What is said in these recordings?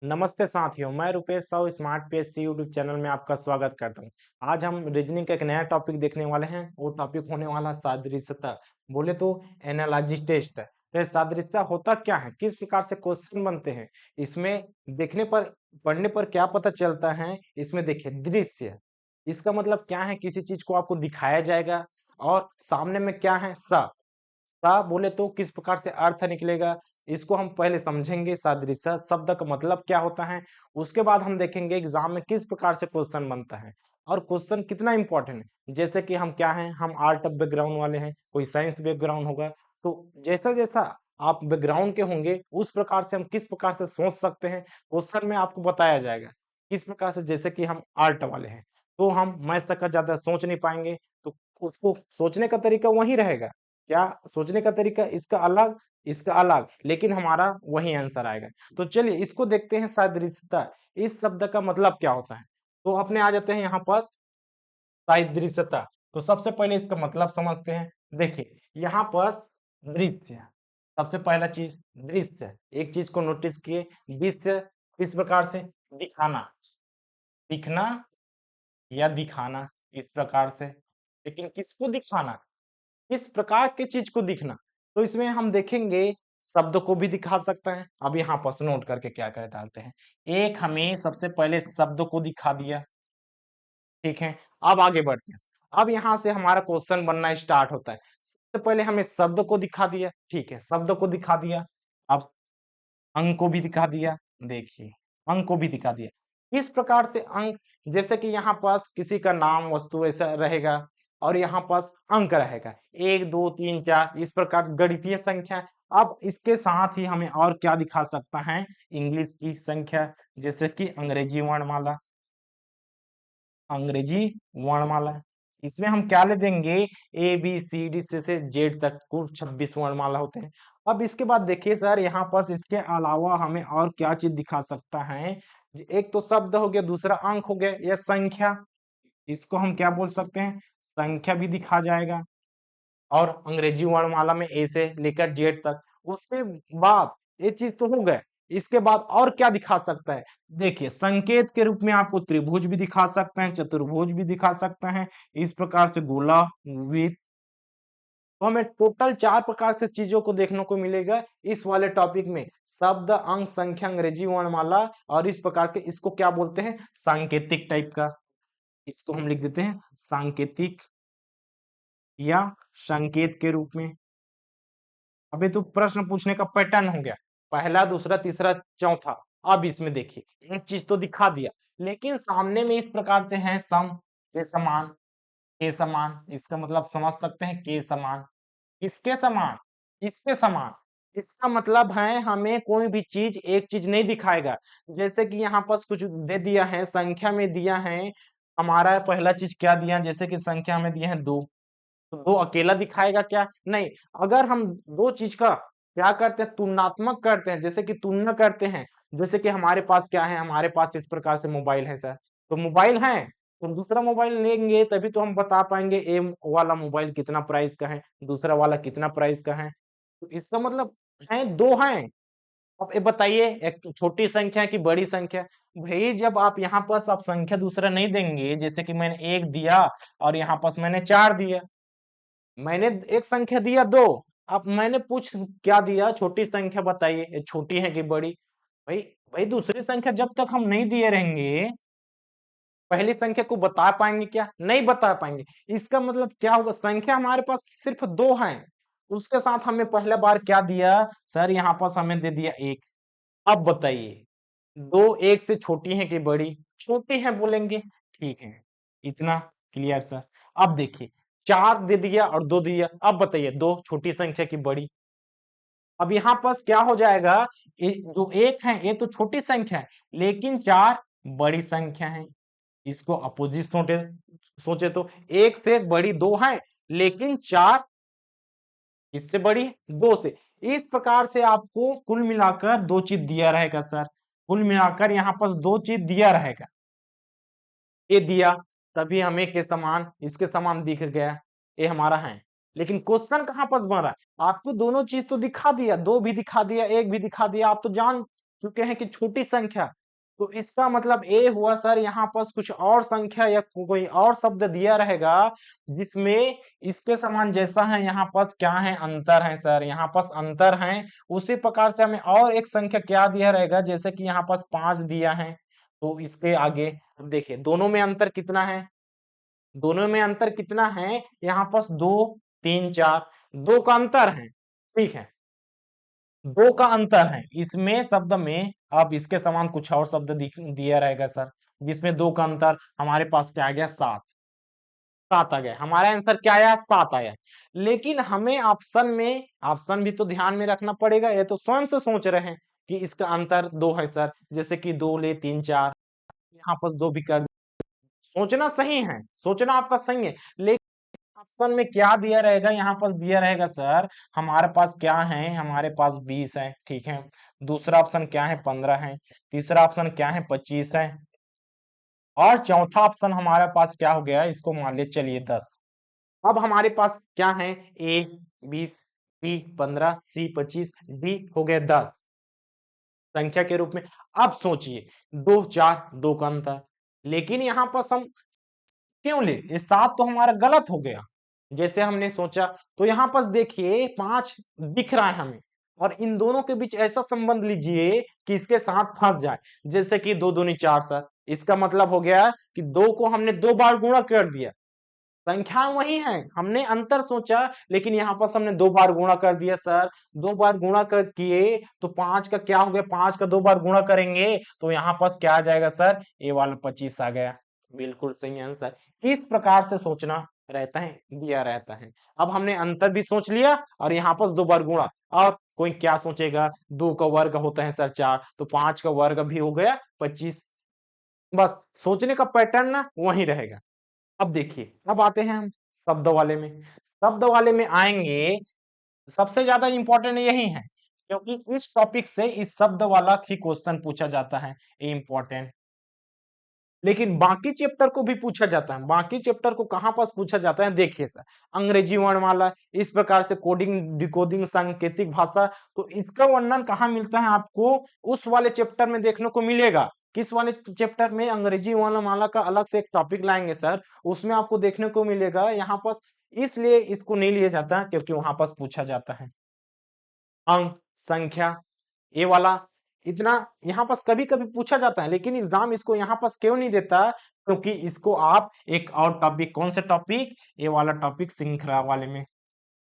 नमस्ते साथियों, मैं Rupesh Sahu smart PSC YouTube channel में आपका स्वागत करता हूं। आज हम रीजनिंग का एक नया टॉपिक देखने वाले हैं। वो टॉपिक होने वाला सादृश्यता, बोले तो एनालॉजी टेस्ट है। तो सादृश्यता होता क्या है, किस प्रकार से क्वेश्चन बनते हैं, इसमें देखने पर पढ़ने पर क्या पता चलता है। इसमें देखिए दृश्य, इसका मतलब क्या है, किसी चीज को आपको दिखाया जाएगा और सामने में क्या है सा सा बोले तो किस प्रकार से अर्थ निकलेगा, इसको हम पहले समझेंगे। सादृश्य शब्द का मतलब क्या होता है, उसके बाद हम देखेंगे एग्जाम में किस प्रकार से क्वेश्चन बनता है और क्वेश्चन कितना इंपॉर्टेंट है। जैसे कि हम क्या हैं, हम आर्ट बैकग्राउंड वाले हैं, कोई साइंस बैकग्राउंड होगा, तो जैसा जैसा आप बैकग्राउंड के होंगे उस प्रकार से हम किस प्रकार से सोच सकते हैं, क्वेश्चन में आपको बताया जाएगा किस प्रकार से। जैसे कि हम आर्ट वाले हैं तो हम मैथ का ज्यादा सोच नहीं पाएंगे, तो उसको सोचने का तरीका वही रहेगा। क्या सोचने का तरीका, इसका अलग इसका अलग, लेकिन हमारा वही आंसर आएगा। तो चलिए इसको देखते हैं। सादृश्यता, इस शब्द का मतलब क्या होता है, तो अपने आ जाते हैं यहाँ पास सादृश्यता। तो सबसे पहले इसका मतलब समझते हैं। देखिए यहाँ पास दृश्य, सबसे पहला चीज दृश्य, एक चीज को नोटिस किए, दृश्य इस प्रकार से दिखाना, दिखना या दिखाना, इस प्रकार से। लेकिन किसको दिखाना, किस प्रकार की चीज को दिखना, तो इसमें हम देखेंगे शब्द को भी दिखा सकता है। अब यहाँ पर नोट करके क्या कर डालते हैं, एक हमें सबसे पहले शब्द को दिखा दिया, ठीक है। अब आगे बढ़ते हैं। अब यहाँ से हमारा क्वेश्चन बनना स्टार्ट होता है। सबसे पहले हमें शब्द को दिखा दिया, ठीक है, शब्द को दिखा दिया। अब अंक को भी दिखा दिया, देखिए अंक को भी दिखा दिया। इस प्रकार से अंक, जैसे कि यहाँ पास किसी का नाम वस्तु ऐसा रहेगा और यहाँ पास अंक रहेगा, 1 2 3 4, इस प्रकार गणितीय संख्या। अब इसके साथ ही हमें और क्या दिखा सकता है, इंग्लिश की संख्या, जैसे कि अंग्रेजी वर्णमाला, अंग्रेजी वर्णमाला। इसमें हम क्या ले देंगे, ए बी सी डी से जेड तक कुल 26 वर्णमाला होते हैं। अब इसके बाद देखिए सर, यहाँ पास इसके अलावा हमें और क्या चीज दिखा सकता है। एक तो शब्द हो गया, दूसरा अंक हो गया या संख्या, इसको हम क्या बोल सकते हैं, संख्या भी दिखा जाएगा। और अंग्रेजी वर्णमाला में ए से लेकर जेड तक। उसके बाद ये चीज तो हो गए, इसके बाद और क्या दिखा सकता है, देखिए संकेत के रूप में आपको त्रिभुज भी दिखा सकते हैं, चतुर्भुज भी दिखा सकते हैं, इस प्रकार से गोला, वृत्त। तो हमें टोटल 4 प्रकार से चीजों को देखने को मिलेगा इस वाले टॉपिक में। शब्द, अंक, संख्या, अंग्रेजी वर्णमाला और इस प्रकार के, इसको क्या बोलते हैं, सांकेतिक टाइप का। इसको हम लिख देते हैं सांकेतिक या संकेत के रूप में। अबे तो प्रश्न पूछने का पैटर्न हो गया, पहला दूसरा तीसरा चौथा। अब इसमें देखिए एक चीज तो दिखा दिया, लेकिन सामने में इस प्रकार से है सम, के समान, के समान, इसका मतलब समझ सकते हैं के समान, इसके समान, इसके समान। इसका मतलब है हमें कोई भी चीज एक चीज नहीं दिखाएगा। जैसे कि यहाँ पास कुछ दे दिया है, संख्या में दिया है, हमारा पहला चीज क्या दिया, जैसे कि संख्या में दिया है 2, तो 2 अकेला दिखाएगा क्या, नहीं। अगर हम दो चीज का क्या करते हैं, तुलनात्मक करते हैं, जैसे कि तुलना करते हैं। जैसे कि हमारे पास क्या है, हमारे पास इस प्रकार से मोबाइल है सर, तो मोबाइल है, तो दूसरा मोबाइल लेंगे तभी तो हम बता पाएंगे ए वाला मोबाइल कितना प्राइस का है, दूसरा वाला कितना प्राइस का है। तो इसका मतलब है दो हैं। अब ये बताइए, एक तो छोटी संख्या की बड़ी संख्या। भाई जब आप यहाँ पास आप संख्या दूसरा नहीं देंगे, जैसे कि मैंने 1 दिया और यहाँ पास मैंने 4 दिया, मैंने एक संख्या दिया 2, अब मैंने पूछ क्या दिया, छोटी संख्या बताइए, ये छोटी है कि बड़ी। भाई भाई दूसरी संख्या जब तक हम नहीं दिए रहेंगे, पहली संख्या को बता पाएंगे क्या, नहीं बता पाएंगे। इसका मतलब क्या होगा, संख्या हमारे पास सिर्फ 2 हैं, उसके साथ हमें पहला बार क्या दिया, सर यहाँ पास हमें दे दिया 1। अब बताइए, 2 1 से छोटी है कि बड़ी, छोटी है बोलेंगे, ठीक है, इतना क्लियर सर। अब देखिए 4 दे दिया और 2 दिया, अब बताइए 2 छोटी संख्या की बड़ी। अब यहाँ पास क्या हो जाएगा, जो 1 है ये तो छोटी संख्या है, लेकिन 4 बड़ी संख्या है। इसको अपोजिट सोचे तो 1 से बड़ी 2 है, लेकिन 4 इससे बड़ी 2 से। इस प्रकार से आपको कुल मिलाकर 2 चीज दिया रहेगा सर, कुल मिलाकर यहाँ पास 2 चीज दिया रहेगा। ये दिया तभी हमें के समान, इसके समान दिख गया, ये हमारा है। लेकिन क्वेश्चन कहाँ पास बन रहा है, आपको दोनों चीज तो दिखा दिया, 2 भी दिखा दिया 1 भी दिखा दिया, आप तो जान चुके हैं कि छोटी संख्या, तो इसका मतलब ए हुआ सर यहाँ पर कुछ और संख्या या कोई और शब्द दिया रहेगा जिसमें इसके समान जैसा है, यहाँ पर क्या है, अंतर है सर, यहाँ पर अंतर है। उसी प्रकार से हमें और एक संख्या क्या दिया रहेगा, जैसे कि यहाँ पर 5 दिया है, तो इसके आगे अब देखिए दोनों में अंतर कितना है, दोनों में अंतर कितना है, यहाँ पर 2 3 4, 2 का अंतर है, ठीक है, 2 का अंतर है इसमें शब्द में। अब इसके समान कुछ और शब्द दिया रहेगा सर, जिसमें 2 का अंतर, हमारे पास क्या आ गया, 7, 7 आ गया, हमारा आंसर क्या आया, 7 आया। लेकिन हमें ऑप्शन में, ऑप्शन भी तो ध्यान में रखना पड़ेगा, ये तो स्वयं से सोच रहे हैं कि इसका अंतर 2 है सर, जैसे कि 2 ले 3 4, यहाँ पर 2 भी कर, सोचना सही है, सोचना आपका सही है, लेकिन ऑप्शन में क्या दिया रहेगा, यहाँ पर दिया रहेगा सर, हमारे पास क्या है, हमारे पास 20 है, ठीक है, दूसरा ऑप्शन क्या है, 15 है, तीसरा ऑप्शन क्या है, 25 है, और चौथा ऑप्शन हमारे पास क्या हो गया, इसको मान ले चलिए 10। अब हमारे पास क्या है, ए 20, बी 15, सी 25, डी हो गए 10 संख्या के रूप में। अब सोचिए 2 4, 2 का अंतर, लेकिन यहाँ पर हम क्यों ले, ये 7 तो हमारा गलत हो गया जैसे हमने सोचा। तो यहाँ पर देखिए 5 दिख रहा है हमें, और इन दोनों के बीच ऐसा संबंध लीजिए कि इसके साथ फंस जाए, जैसे कि 2 दूनी 4 सर, इसका मतलब हो गया कि 2 को हमने 2 बार गुणा कर दिया, संख्या वही है, हमने अंतर सोचा, लेकिन यहाँ पर हमने 2 बार गुणा कर दिया सर, 2 बार गुणा कर किए तो 5 का क्या हो गया, 5 का 2 बार गुणा करेंगे तो यहाँ पर क्या आ जाएगा सर, ए वाला 25 आ गया, बिल्कुल सही आंसर। इस प्रकार से सोचना रहता है, दिया रहता है। अब हमने अंतर भी सोच लिया और यहाँ पर 2 बार गुणा, और कोई क्या सोचेगा, 2 का वर्ग होता है सर 4, तो 5 का वर्ग भी हो गया 25, बस सोचने का पैटर्न ना वही रहेगा। अब देखिए, अब आते हैं हम शब्द वाले में, शब्द वाले में आएंगे, सबसे ज्यादा इंपॉर्टेंट यही है, क्योंकि इस टॉपिक से इस शब्द वाला ही क्वेश्चन पूछा जाता है, ये इंपॉर्टेंट। लेकिन बाकी चैप्टर को भी पूछा जाता है, बाकी चैप्टर को कहां पास पूछा जाता है, देखिए सर, अंग्रेजी वर्णमाला, इस प्रकार से कोडिंग डिकोडिंग सांकेतिक भाषा, तो इसका वर्णन कहाँ मिलता है आपको, उस वाले चैप्टर में देखने को मिलेगा। किस वाले चैप्टर में, अंग्रेजी वर्णमाला का अलग से एक टॉपिक लाएंगे सर, उसमें आपको देखने को मिलेगा, यहाँ पास इसलिए इसको नहीं लिया जाता क्योंकि वहां पास पूछा जाता है अंक, संख्या, ये वाला इतना यहाँ पास कभी कभी पूछा जाता है, लेकिन एग्जाम इसको यहाँ पास क्यों नहीं देता, क्योंकि इसको आप एक और टॉपिक, कौन सा टॉपिक, ये वाला टॉपिक श्रृंखला वाले में,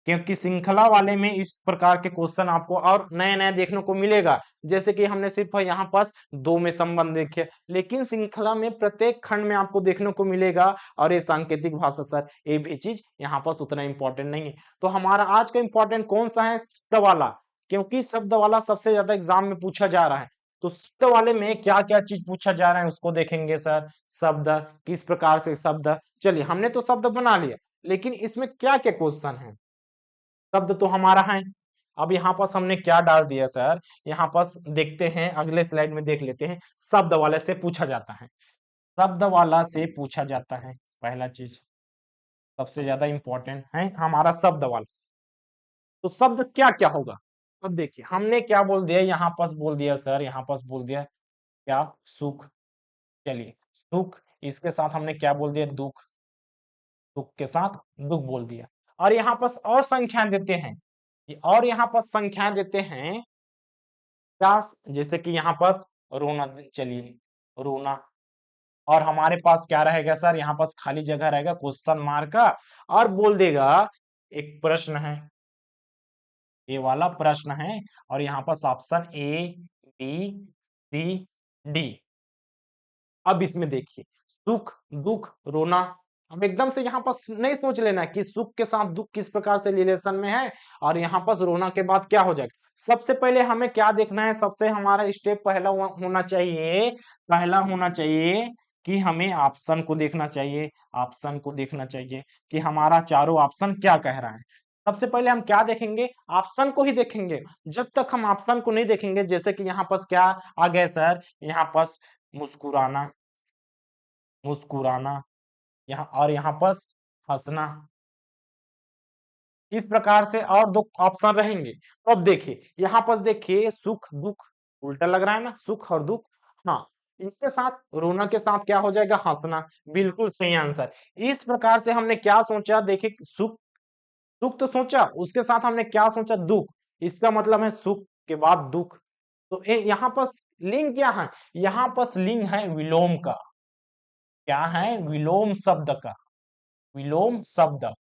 क्योंकि श्रृंखला वाले में इस प्रकार के क्वेश्चन आपको और नए नए देखने को मिलेगा। जैसे कि हमने सिर्फ यहाँ पास 2 में संबंध देखे, लेकिन श्रृंखला में प्रत्येक खंड में आपको देखने को मिलेगा, और ये सांकेतिक भाषा सर, ये भी चीज यहाँ पास उतना इंपॉर्टेंट नहीं है। तो हमारा आज का इंपॉर्टेंट कौन सा है, शब्द वाला, क्योंकि शब्द वाला सबसे ज्यादा एग्जाम में पूछा जा रहा है। तो शब्द वाले में क्या क्या चीज पूछा जा रहा है उसको देखेंगे सर, शब्द किस प्रकार से, शब्द, चलिए हमने तो शब्द बना लिया, लेकिन इसमें क्या क्या क्वेश्चन है, शब्द तो हमारा है। अब यहाँ पास हमने क्या डाल दिया सर, यहाँ पास देखते हैं, अगले स्लाइड में देख लेते हैं, शब्द वाले से पूछा जाता है, शब्द वाला से पूछा जाता है, पहला चीज सबसे ज्यादा इंपॉर्टेंट है हमारा शब्द वाला। तो शब्द क्या क्या होगा, अब देखिए हमने क्या बोल दिया, यहाँ पास बोल दिया सर, यहाँ पास बोल दिया क्या, सुख, चलिए सुख, इसके साथ हमने क्या बोल दिया, दुख, सुख के साथ दुख बोल दिया, और यहाँ पास और संख्याएं देते हैं, और यहाँ पर संख्याएं देते हैं 50, जैसे कि यहाँ पास रोना, चलिए रोना, और हमारे पास क्या रहेगा सर, यहाँ पास खाली जगह रहेगा क्वेश्चन मार्क का, और बोल देगा एक प्रश्न है, ये वाला प्रश्न है, और यहाँ पास option A B C D. अब इसमें देखिए सुख दुख रोना, अब एकदम से यहाँ पर नहीं सोच लेना कि सुख के साथ दुख किस प्रकार से रिलेशन में है, और यहाँ पर रोना के बाद क्या हो जाएगा। सबसे पहले हमें क्या देखना है, सबसे हमारा स्टेप पहला होना चाहिए, पहला होना चाहिए कि हमें ऑप्शन को देखना चाहिए, ऑप्शन को देखना चाहिए कि हमारा चारों ऑप्शन क्या कह रहा है। सबसे पहले हम क्या देखेंगे, ऑप्शन को ही देखेंगे। जब तक हम ऑप्शन को नहीं देखेंगे, जैसे कि यहाँ पास क्या आ गया सर, यहाँ पास मुस्कुराना, मुस्कुराना, यहाँ और यहाँ पर हंसना, इस प्रकार से और दो ऑप्शन रहेंगे। तो अब देखिए यहाँ पर देखिए सुख दुख, उल्टा लग रहा है ना, सुख और दुख। हाँ, इसके साथ रोना के साथ क्या हो जाएगा, हंसना। बिल्कुल सही आंसर। इस प्रकार से हमने क्या सोचा, देखिए सुख, सुख तो सोचा, उसके साथ हमने क्या सोचा, दुख। इसका मतलब है सुख के बाद दुख। तो यहाँ पर लिंग क्या है, यहाँ पर लिंग है विलोम का। क्या है, विलोम शब्द का, विलोम शब्द।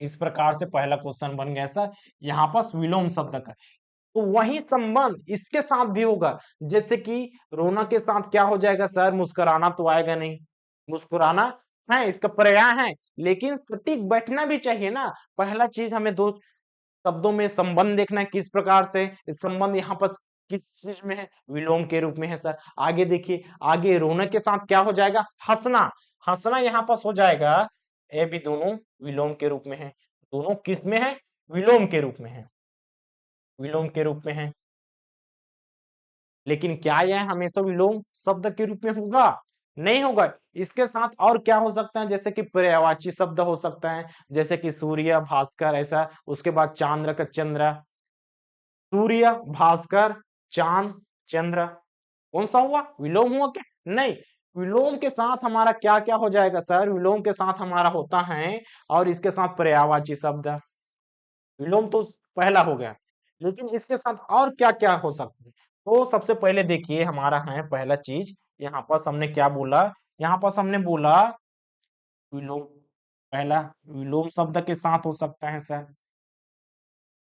इस प्रकार से पहला क्वेश्चन बन गया सर, यहाँ पर विलोम शब्द का। तो वही संबंध इसके साथ भी होगा, जैसे कि रोना के साथ क्या हो जाएगा सर, मुस्कुराना तो आएगा नहीं। मुस्कुराना है, इसका पर्याय है, लेकिन सटीक बैठना भी चाहिए ना। पहला चीज हमें दो शब्दों में संबंध देखना है, किस प्रकार से संबंध यहाँ पर किस चीज में है, विलोम के रूप में है सर। आगे देखिए, आगे रोने के साथ क्या हो जाएगा, हंसना। हंसना यहाँ पर हो जाएगा, ये भी दोनों विलोम के रूप में है। दोनों किस में है, विलोम के रूप में है, विलोम के रूप में है। लेकिन क्या यह हमेशा विलोम शब्द के रूप में होगा, नहीं होगा। इसके साथ और क्या हो सकता है, जैसे कि पर्यायवाची शब्द हो सकता है, जैसे कि सूर्य, भास्कर, ऐसा। उसके बाद चांद्र का चंद्र, सूर्य, भास्कर, चांद, चंद्र, कौन सा हुआ, विलोम हुआ क्या, नहीं। विलोम के साथ हमारा क्या क्या हो जाएगा सर, विलोम के साथ हमारा होता है, और इसके साथ पर्यायवाची शब्द। विलोम तो पहला हो गया, लेकिन इसके साथ और क्या क्या हो सकता है। तो सबसे पहले देखिए, हमारा है पहला चीज, यहाँ पर हमने क्या बोला, यहाँ पर हमने बोला विलोम। पहला विलोम शब्द के साथ हो सकता है सर,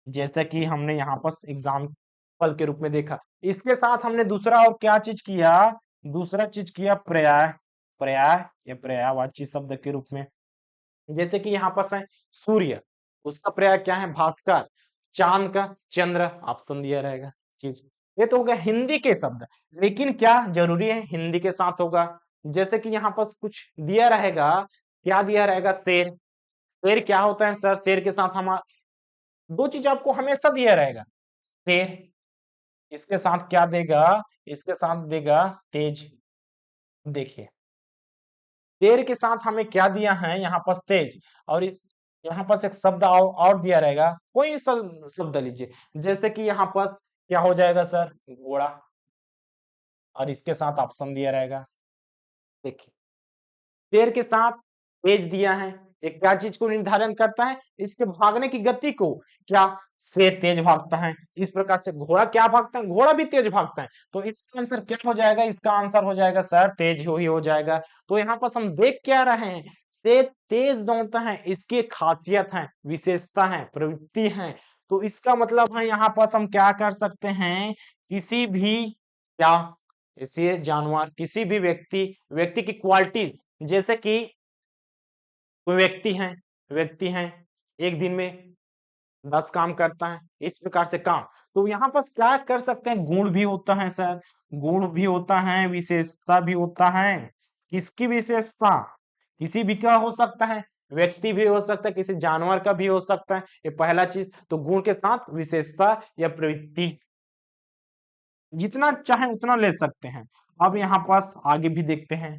जैसा कि हमने यहाँ पर एग्जाम्पल के रूप में देखा। इसके साथ हमने दूसरा और क्या चीज किया, दूसरा चीज किया पर्याय। पर्याय या पर्यायवाची शब्द के रूप में, जैसे कि यहाँ पर है सूर्य, उसका पर्याय क्या है, भास्कर। चांद का चंद्र, ऑप्शन दिया रहेगा चीज। ये तो हो गया हिंदी के शब्द, लेकिन क्या जरूरी है हिंदी के साथ होगा, जैसे कि यहाँ पर कुछ दिया रहेगा, क्या दिया रहेगा, शेर। शेर क्या होता है सर, शेर के साथ हम दो चीज आपको हमेशा दिया रहेगा, शेर, इसके साथ क्या देगा, इसके साथ देगा तेज। देखिए, शेर के साथ हमें क्या दिया है, यहाँ पर तेज, और इस यहाँ पर एक शब्द और दिया रहेगा, कोई शब्द लीजिए, जैसे कि यहाँ पर क्या हो जाएगा सर, घोड़ा, और इसके साथ ऑप्शन दिया रहेगा। देखिए, शेर के साथ तेज दिया है, एक क्या चीज को निर्धारण करता है, इसके भागने की गति को। क्या, शेर तेज भागता है, इस प्रकार से घोड़ा क्या भागता है, घोड़ा भी तेज भागता है। तो इसका आंसर क्या हो जाएगा, इसका आंसर हो जाएगा सर तेज ही हो जाएगा। तो यहाँ पर हम देख क्या रहे हैं, शेर तेज दौड़ता है, इसकी एक खासियत है, विशेषता है, प्रवृत्ति है। तो इसका मतलब है, यहाँ पर हम क्या कर सकते हैं, किसी भी क्या, इसे जानवर, किसी भी व्यक्ति, व्यक्ति की क्वालिटी, जैसे कि कोई व्यक्ति है, एक दिन में 10 काम करता है, इस प्रकार से काम। तो यहाँ पर क्या कर सकते हैं, गुण भी होता है सर, गुण भी होता है, विशेषता भी होता है। किसकी विशेषता, किसी भी का हो सकता है, व्यक्ति भी हो सकता है, किसी जानवर का भी हो सकता है, ये पहला चीज। तो गुण के साथ विशेषता या प्रवृत्ति, जितना चाहे उतना ले सकते हैं। अब यहाँ पास आगे भी देखते हैं।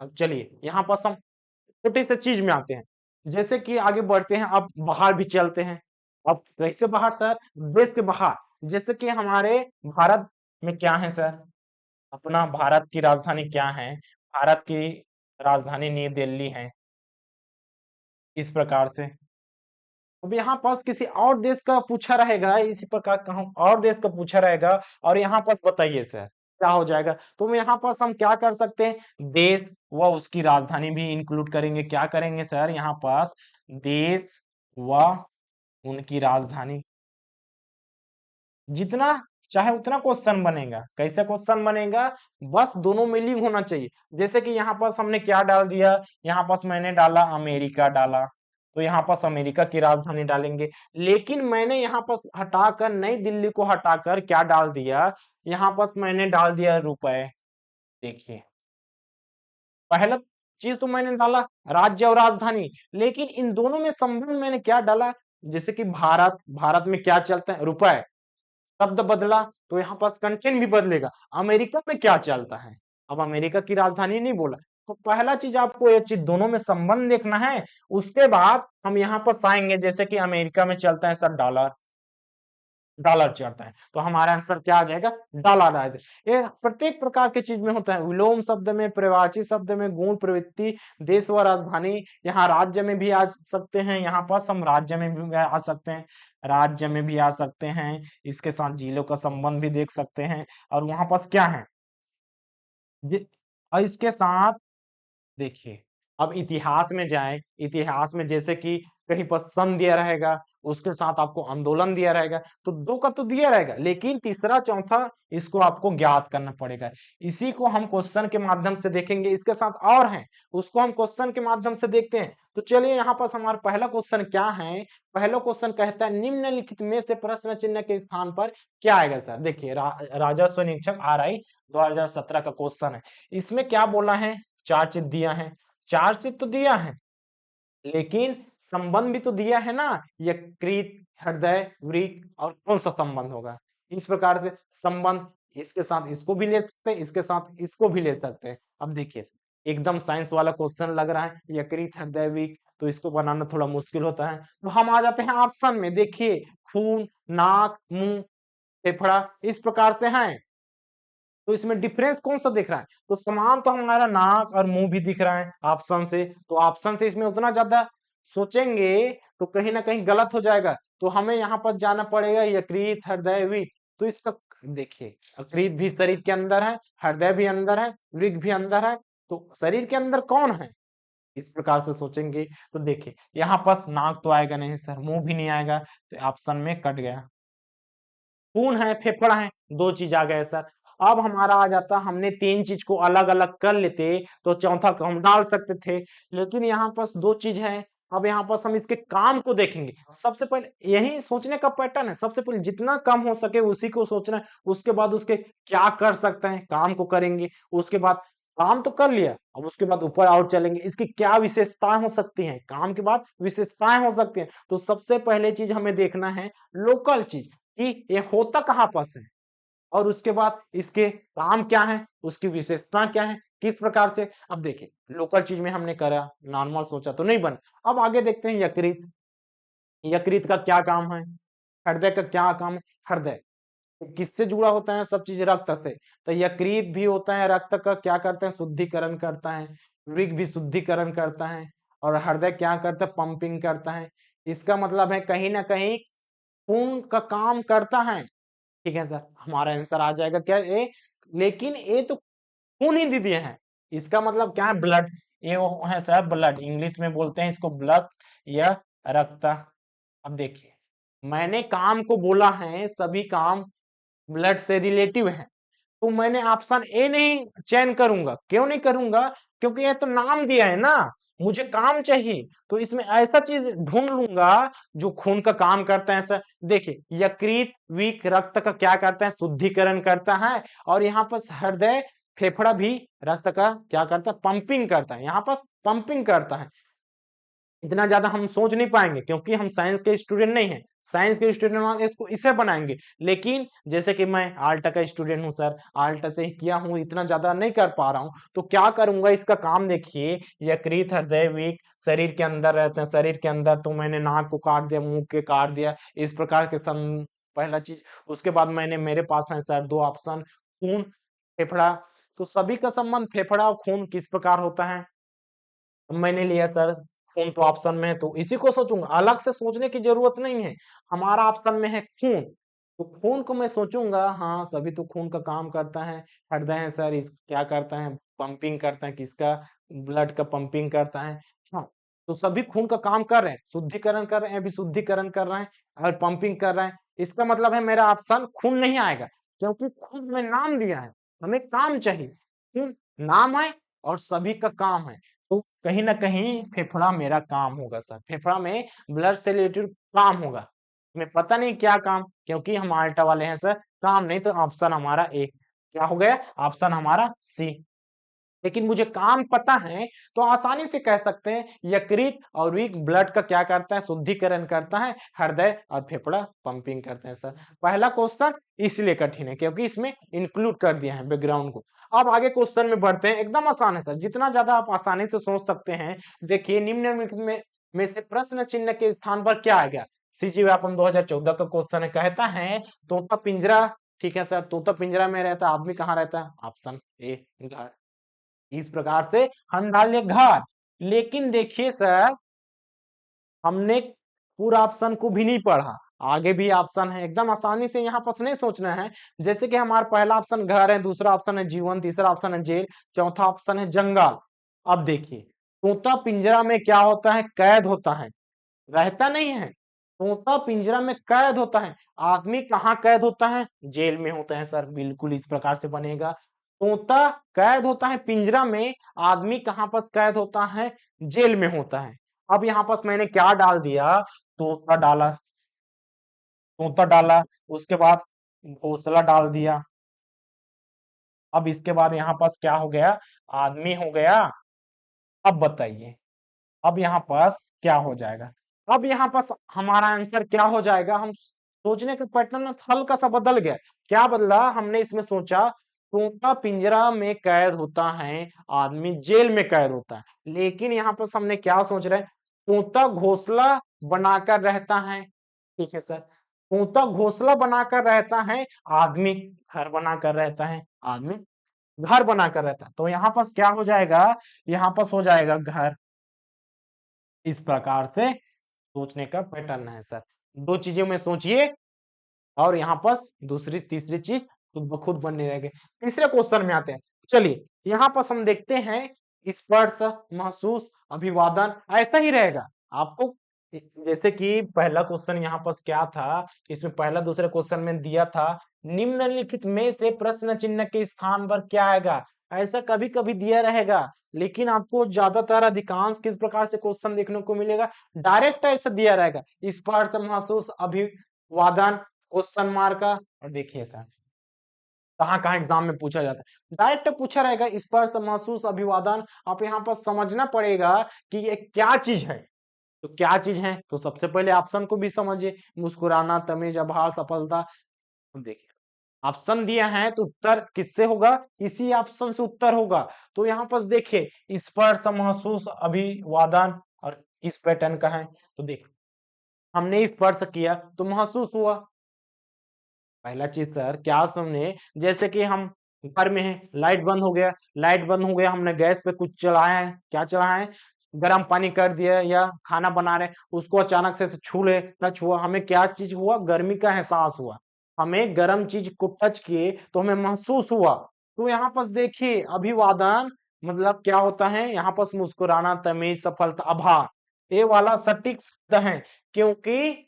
अब चलिए, यहाँ पास हम छोटी सी चीज में आते हैं, जैसे कि आगे बढ़ते हैं, अब बाहर भी चलते हैं। अब कैसे बाहर सर, देश के बाहर, जैसे कि हमारे भारत में क्या है सर, अपना भारत की राजधानी क्या है, भारत की राजधानी नई दिल्ली है, इस प्रकार से। अब यहाँ पास किसी और देश का पूछा रहेगा, इसी प्रकार का हम और देश का पूछा रहेगा, और यहाँ पास बताइए सर क्या हो जाएगा। तो यहाँ पास हम क्या कर सकते हैं, देश व उसकी राजधानी भी इंक्लूड करेंगे। क्या करेंगे सर, यहाँ पास देश व उनकी राजधानी, जितना चाहे उतना क्वेश्चन बनेगा। कैसे क्वेश्चन बनेगा, बस दोनों में लिंक होना चाहिए। जैसे कि यहाँ पास हमने क्या डाल दिया, यहाँ पास मैंने डाला अमेरिका डाला, तो यहाँ पास अमेरिका की राजधानी डालेंगे। लेकिन मैंने यहाँ पास हटाकर नई दिल्ली को हटाकर क्या डाल दिया, यहाँ पास मैंने डाल दिया रुपए। देखिए, पहला चीज तो मैंने डाला राज्य और राजधानी, लेकिन इन दोनों में संबंध मैंने क्या डाला, जैसे कि भारत, भारत में क्या चलता है, रुपए। शब्द बदला तो यहाँ पास कंटेंट भी बदलेगा। अमेरिका में क्या चलता है, अब अमेरिका की राजधानी नहीं बोला। तो पहला चीज आपको ये चीज दोनों में संबंध देखना है। उसके बाद हम यहाँ पर पाएंगे, जैसे कि अमेरिका में चलता है सर डॉलर, डॉलर चढ़ता है, तो हमारा आंसर क्या आ जाएगा, डॉलर आ जाएगा। ये प्रत्येक प्रकार की चीज में होता है, विलोम शब्द में, पर्यायवाची शब्द में, गुण, प्रवृत्ति, देश व राजधानी, यहाँ राज्य में भी आ सकते हैं, यहाँ पर हम राज्य में भी आ सकते हैं, राज्य में भी आ सकते हैं, इसके साथ जिलों का संबंध भी देख सकते हैं, और वहां पास क्या है, और इसके साथ देखिए, अब इतिहास में जाए, इतिहास में जैसे कि कहीं पर सन दिया रहेगा, उसके साथ आपको आंदोलन दिया रहेगा, तो दो का तो दिया रहेगा, लेकिन तीसरा चौथा इसको आपको ज्ञात करना पड़ेगा। इसी को हम क्वेश्चन के माध्यम से देखेंगे, इसके साथ और हैं, उसको हम क्वेश्चन के माध्यम से देखते हैं। तो चलिए यहाँ पास हमारा पहला क्वेश्चन क्या है, पहला क्वेश्चन कहता है निम्नलिखित में से प्रश्न चिन्ह के स्थान पर क्या आएगा सर। देखिए राजस्व निरीक्षक RI 2017 का क्वेश्चन है, इसमें क्या बोला है, चार चित्र दिया है, चार चित्र तो दिया है, लेकिन संबंध भी तो दिया है ना, यकृत, हृदय, वृक्क, और कौन सा संबंध होगा। इस प्रकार से संबंध, इसके साथ इसको भी ले सकते हैं, इसके साथ इसको भी ले सकते हैं। अब देखिए एकदम साइंस वाला क्वेश्चन लग रहा है, यकृत, हृदय, वृक्क, तो इसको बनाना थोड़ा मुश्किल होता है, तो हम आ जाते हैं ऑप्शन में। देखिए खून, नाक, मुंह, फेफड़ा, इस प्रकार से है, तो इसमें डिफरेंस कौन सा दिख रहा है, तो समान तो हमारा नाक और मुंह भी दिख रहा है ऑप्शन से, तो ऑप्शन से इसमें उतना ज्यादा सोचेंगे तो कहीं ना कहीं गलत हो जाएगा, तो हमें यहाँ पर जाना पड़ेगा यकृत, हृदय, वृक्क। तो इसका देखिए यकृत भी शरीर के अंदर है, हृदय भी अंदर है, वृक्क भी अंदर है, तो शरीर के अंदर कौन है, इस प्रकार से सोचेंगे। तो देखिए यहाँ पास नाक तो आएगा नहीं सर, मुंह भी नहीं आएगा, तो ऑप्शन में कट गया। खून है, फेफड़ा है, दो चीज आ गए सर। अब हमारा आ जाता, हमने तीन चीज को अलग अलग कर लेते तो चौथा को हम डाल सकते थे, लेकिन यहाँ पास दो चीज है। अब यहाँ पास हम इसके काम को देखेंगे, सबसे पहले यही सोचने का पैटर्न है, सबसे पहले जितना कम हो सके उसी को सोचना है, उसके बाद उसके क्या कर सकते हैं, काम को करेंगे, उसके बाद काम तो कर लिया, अब उसके बाद ऊपर और चलेंगे, इसकी क्या विशेषताएं हो सकती हैं, काम के बाद विशेषताएं हो सकती हैं। तो सबसे पहले चीज हमें देखना है लोकल चीज, कि ये होता कहाँ पास है, और उसके बाद इसके काम क्या है, उसकी विशेषता क्या है, किस प्रकार से। अब देखिए लोकल चीज में हमने करा, नॉर्मल सोचा तो नहीं बना। अब आगे देखते हैं यकृत, यकृत का क्या काम है, हृदय का क्या काम है, हृदय किससे जुड़ा होता है, सब चीज रक्त से, तो यकृत भी होता है रक्त का क्या करता है, शुद्धिकरण करता है, वृक्क भी शुद्धिकरण करता है, और हृदय क्या करता है, पंपिंग करता है। इसका मतलब है कहीं ना कहीं खून का काम करता है, ठीक है सर, हमारा आंसर आ जाएगा क्या, ए। लेकिन ये तो खून ही दे दिए हैं, इसका मतलब क्या है, ब्लड, ये वो है सर ब्लड, इंग्लिश में बोलते हैं इसको ब्लड या रक्त। अब देखिए मैंने काम को बोला है, सभी काम ब्लड से रिलेटिव है, तो मैंने ऑप्शन ए नहीं चयन करूंगा, क्यों नहीं करूंगा, क्योंकि ये तो नाम दिया है ना, मुझे काम चाहिए, तो इसमें ऐसा चीज ढूंढ लूंगा जो खून का काम करता है सर। देखिए यकृत, वृक्क, रक्त का क्या करता है, शुद्धिकरण करता है, और यहाँ पर हृदय, फेफड़ा भी रक्त का क्या करता है, पंपिंग करता है, यहाँ पर पंपिंग करता है। इतना ज्यादा हम सोच नहीं पाएंगे क्योंकि हम साइंस के स्टूडेंट नहीं हैं, साइंस के स्टूडेंट इसको इसे बनाएंगे, लेकिन जैसे कि मैं आल्टा का स्टूडेंट हूं सर, आल्टा से ही किया हूं, इतना ज्यादा नहीं कर पा रहा हूं, तो क्या करूंगा, इसका काम देखिए, यकृत, हृदय, वृक्क शरीर के अंदर रहते हैं, शरीर के अंदर, तो मैंने नाक को काट दिया, मुंह के काट दिया, इस प्रकार के पहला चीज। उसके बाद मैंने, मेरे पास है सर दो ऑप्शन, खून, फेफड़ा, तो सभी का संबंध फेफड़ा और खून किस प्रकार होता है, मैंने लिया सर खून, तो ऑप्शन में तो इसी को सोचूंगा, अलग से सोचने की जरूरत नहीं है, हमारा ऑप्शन में है खून, तो खून को मैं सोचूंगा, हाँ सभी तो खून का काम करता है, हृदय है सर, इस क्या करता है, पंपिंग करता है, किसका, ब्लड का पंपिंग करता है, हाँ, तो सभी खून का काम कर रहे हैं, शुद्धिकरण कर रहे हैं, विशुद्धिकरण कर रहे हैं, और पंपिंग कर रहे हैं, इसका मतलब है मेरा ऑप्शन खून नहीं आएगा, क्योंकि खून में नाम दिया है, हमें काम चाहिए, खून नाम है और सभी का काम है, तो कहीं ना कहीं फेफड़ा मेरा काम होगा सर, फेफड़ा में ब्लड से रिलेटेड काम होगा, हमें पता नहीं क्या काम, क्योंकि हम आल्टा वाले हैं सर, काम नहीं, तो ऑप्शन हमारा ए क्या हो गया, ऑप्शन हमारा सी। लेकिन मुझे काम पता है तो आसानी से कह सकते हैं यकृत और वृक्क ब्लड का क्या करता है, शुद्धिकरण करता है, हृदय और फेफड़ा पंपिंग करते हैं सर। पहला क्वेश्चन इसलिए कठिन है क्योंकि इसमें इंक्लूड कर दिया है बैकग्राउंड को। अब आगे क्वेश्चन में बढ़ते हैं, एकदम आसान है सर, जितना ज्यादा आप आसानी से सोच सकते हैं। देखिए निम्नलिखित में से प्रश्न चिन्ह के स्थान पर क्या आएगा, सीजी व्यापम 2014 का क्वेश्चन है, कहता है तोता पिंजरा, ठीक है सर, तोता पिंजरा में रहता है, आदमी कहाँ रहता है? ऑप्शन ए घर। इस प्रकार से हम डाल दिए घर। लेकिन देखिए सर, हमने पूरा ऑप्शन को भी नहीं पढ़ा, आगे भी ऑप्शन है, एकदम आसानी से यहाँ पर नहीं सोचना है। जैसे कि हमारा पहला ऑप्शन घर है, दूसरा ऑप्शन है जीवन, तीसरा ऑप्शन है जेल, चौथा ऑप्शन है जंगल। अब देखिए, तोता पिंजरा में क्या होता है? कैद होता है, रहता नहीं है। तोता पिंजरा में कैद होता है, आदमी कहाँ कैद होता है? जेल में होता है सर, बिल्कुल इस प्रकार से बनेगा। तोता कैद होता है पिंजरा में, आदमी कहाँ पर कैद होता है? जेल में होता है। अब यहाँ पर मैंने क्या डाल दिया? तोता डाला, तोता डाला, उसके बाद घोंसला डाल दिया। अब इसके बाद यहाँ पास क्या हो गया? आदमी हो गया। अब बताइए, अब यहाँ पास क्या हो जाएगा? अब यहाँ पास हमारा आंसर क्या हो जाएगा? हम सोचने का पैटर्न हल्का सा बदल गया। क्या बदला? हमने इसमें सोचा तोता पिंजरा में कैद होता है, आदमी जेल में कैद होता है। लेकिन यहाँ पर हमने क्या सोच रहे हैं? तोता घोंसला बनाकर रहता है, ठीक है सर, तोता घोंसला बनाकर रहता है, आदमी घर बनाकर रहता है, आदमी घर बनाकर रहता है। तो यहाँ पास क्या हो जाएगा? यहाँ पास हो जाएगा घर। इस प्रकार से सोचने का पैटर्न है सर। दो चीजों में सोचिए और यहाँ पर दूसरी तीसरी चीज खुद ब खुद बनने रहेगी। तीसरे क्वेश्चन में आते हैं। चलिए, यहाँ पर हम देखते हैं स्पर्श, महसूस, अभिवादन, ऐसा ही रहेगा आपको। जैसे कि पहला क्वेश्चन यहाँ पर क्या था, इसमें पहला दूसरे क्वेश्चन में दिया था निम्नलिखित में से प्रश्न चिन्ह के स्थान पर क्या आएगा? ऐसा कभी कभी दिया रहेगा, लेकिन आपको ज्यादातर अधिकांश किस प्रकार से क्वेश्चन देखने को मिलेगा? डायरेक्ट ऐसा दिया रहेगा, स्पर्श, महसूस, अभिवादन, क्वेश्चन मार्क का। और देखिए सर, कहाँ कहाँ एग्जाम में पूछा जाता है, डायरेक्ट पूछा रहेगा स्पर्श, महसूस, अभिवादन। आप यहाँ पर समझना पड़ेगा कि ये क्या चीज है। तो क्या चीज है? तो सबसे पहले ऑप्शन को भी समझिए, मुस्कुराना, तमीज, आभार, सफलता। अब देखिए, ऑप्शन दिया है तो उत्तर किससे होगा? इसी ऑप्शन से उत्तर होगा। तो यहाँ पर देखिए, स्पर्श, महसूस, अभिवादन और किस पैटर्न का है? तो देखो, हमने स्पर्श किया तो महसूस हुआ। पहला चीज सर क्या समझे? जैसे कि हम घर में हैं, लाइट बंद हो गया, लाइट बंद हो गया, हमने गैस पे कुछ चलाया है, क्या चढ़ाया है? गर्म पानी कर दिया या खाना बना रहे, उसको अचानक से छू ले, टच हुआ, हमें क्या चीज हुआ? गर्मी का एहसास हुआ। हमें गर्म चीज को टच किए तो हमें महसूस हुआ। तो यहाँ पर देखिए, अभिवादन मतलब क्या होता है? यहाँ पर मुस्कुराना, तमीज, सफलता, आभार, ये वाला सटीक शब्द है। क्योंकि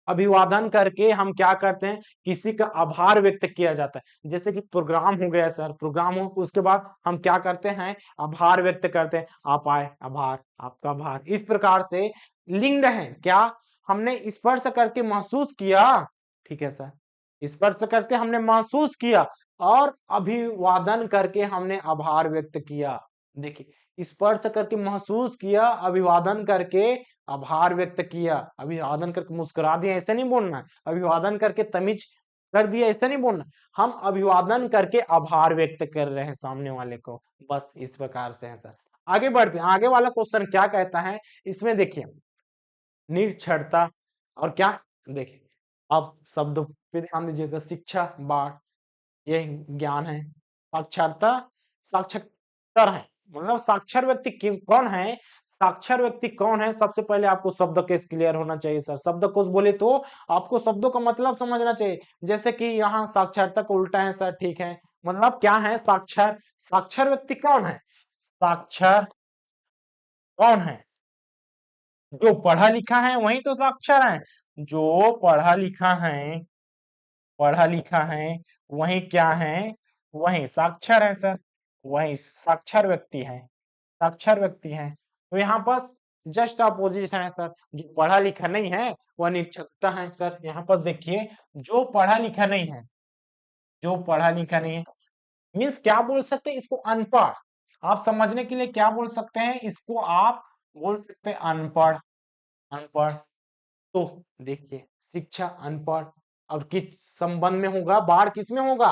अभिवादन करके हम क्या करते हैं? किसी का आभार व्यक्त किया जाता है। जैसे कि प्रोग्राम हो गया सर, प्रोग्राम हो, उसके बाद हम क्या करते हैं? आभार व्यक्त करते हैं, आप आए, आभार, आपका आभार। इस प्रकार से लिंक्ड है क्या? हमने स्पर्श करके महसूस किया, ठीक है सर, स्पर्श करके हमने महसूस किया और अभिवादन करके हमने आभार व्यक्त किया। देखिए, स्पर्श करके महसूस किया, अभिवादन करके आभार व्यक्त किया, अभिवादन करके मुस्कुरा दिया, ऐसा नहीं बोलना है। अभिवादन करके तमीज कर दिया, ऐसा नहीं बोलना। हम अभिवादन करके आभार व्यक्त कर रहे हैं सामने वाले को, बस इस प्रकार से है सर। आगे बढ़ते हैं, आगे वाला क्वेश्चन क्या कहता है? इसमें देखिए, निरक्षरता और क्या, देखिए, अब शब्दों पे ध्यान दीजिएगा। शिक्षा, बाढ़, ये ज्ञान है। साक्षरता, साक्षर है, मतलब साक्षर व्यक्ति कौन है? साक्षर व्यक्ति कौन है? सबसे पहले आपको शब्द केस क्लियर होना चाहिए सर। शब्द कोश बोले तो आपको शब्दों का मतलब समझना चाहिए। जैसे कि यहाँ साक्षरता को उल्टा है सर, ठीक है, मतलब क्या है? साक्षर, साक्षर व्यक्ति कौन है? साक्षर कौन है? जो पढ़ा लिखा है वही तो साक्षर है। जो पढ़ा लिखा है, पढ़ा लिखा है, वही क्या है? वही साक्षर है सर, वही साक्षर व्यक्ति है, साक्षर व्यक्ति है। तो यहाँ पर जस्ट अपोजिट है सर, जो पढ़ा लिखा नहीं है वह निरक्षरता है सर। यहाँ पर देखिए, जो पढ़ा लिखा नहीं है, जो पढ़ा लिखा नहीं है मीन्स क्या बोल सकते हैं इसको? अनपढ़। आप समझने के लिए क्या बोल सकते हैं इसको? आप बोल सकते हैं अनपढ़, अनपढ़। तो देखिए, शिक्षा, अनपढ़, अब किस संबंध में होगा? बाढ़ किस में होगा?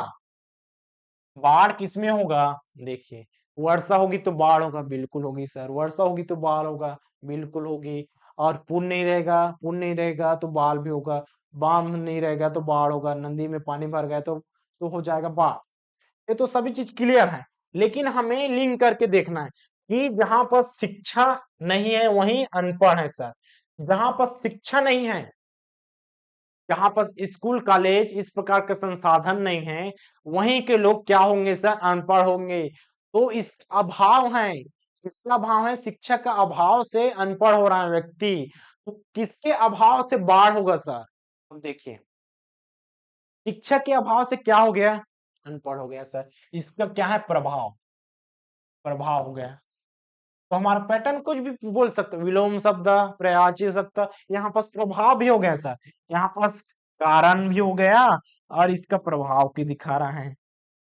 बाढ़ किस में होगा? देखिए, वर्षा होगी तो बाढ़ होगा, बिल्कुल होगी सर, वर्षा होगी तो बाढ़ होगा, बिल्कुल होगी। और पुल नहीं रहेगा तो बाढ़ भी होगा, बांध नहीं रहेगा तो बाढ़ होगा, नदी में पानी भर गया तो हो जाएगा बाढ़। ये तो सभी चीज क्लियर है, लेकिन हमें लिंक करके देखना है कि जहां पर शिक्षा नहीं है वहीं अनपढ़ है सर। जहां पर शिक्षा नहीं है, जहां पर स्कूल कॉलेज इस प्रकार के संसाधन नहीं है, वहीं के लोग क्या होंगे सर, अनपढ़ होंगे। तो इस अभाव है, किसका अभाव है, शिक्षा का अभाव से अनपढ़ हो रहा है व्यक्ति। तो किसके अभाव से बाढ़ होगा सर? अब देखिए, शिक्षा के अभाव से क्या हो गया, अनपढ़ हो गया सर। इसका क्या है, प्रभाव, प्रभाव हो गया। तो हमारा पैटर्न कुछ भी बोल सकते, विलोम शब्द, प्रयाची शब्द, यहाँ पास प्रभाव भी हो गया सर, यहाँ पास कारण भी हो गया और इसका प्रभाव की दिखा रहा है।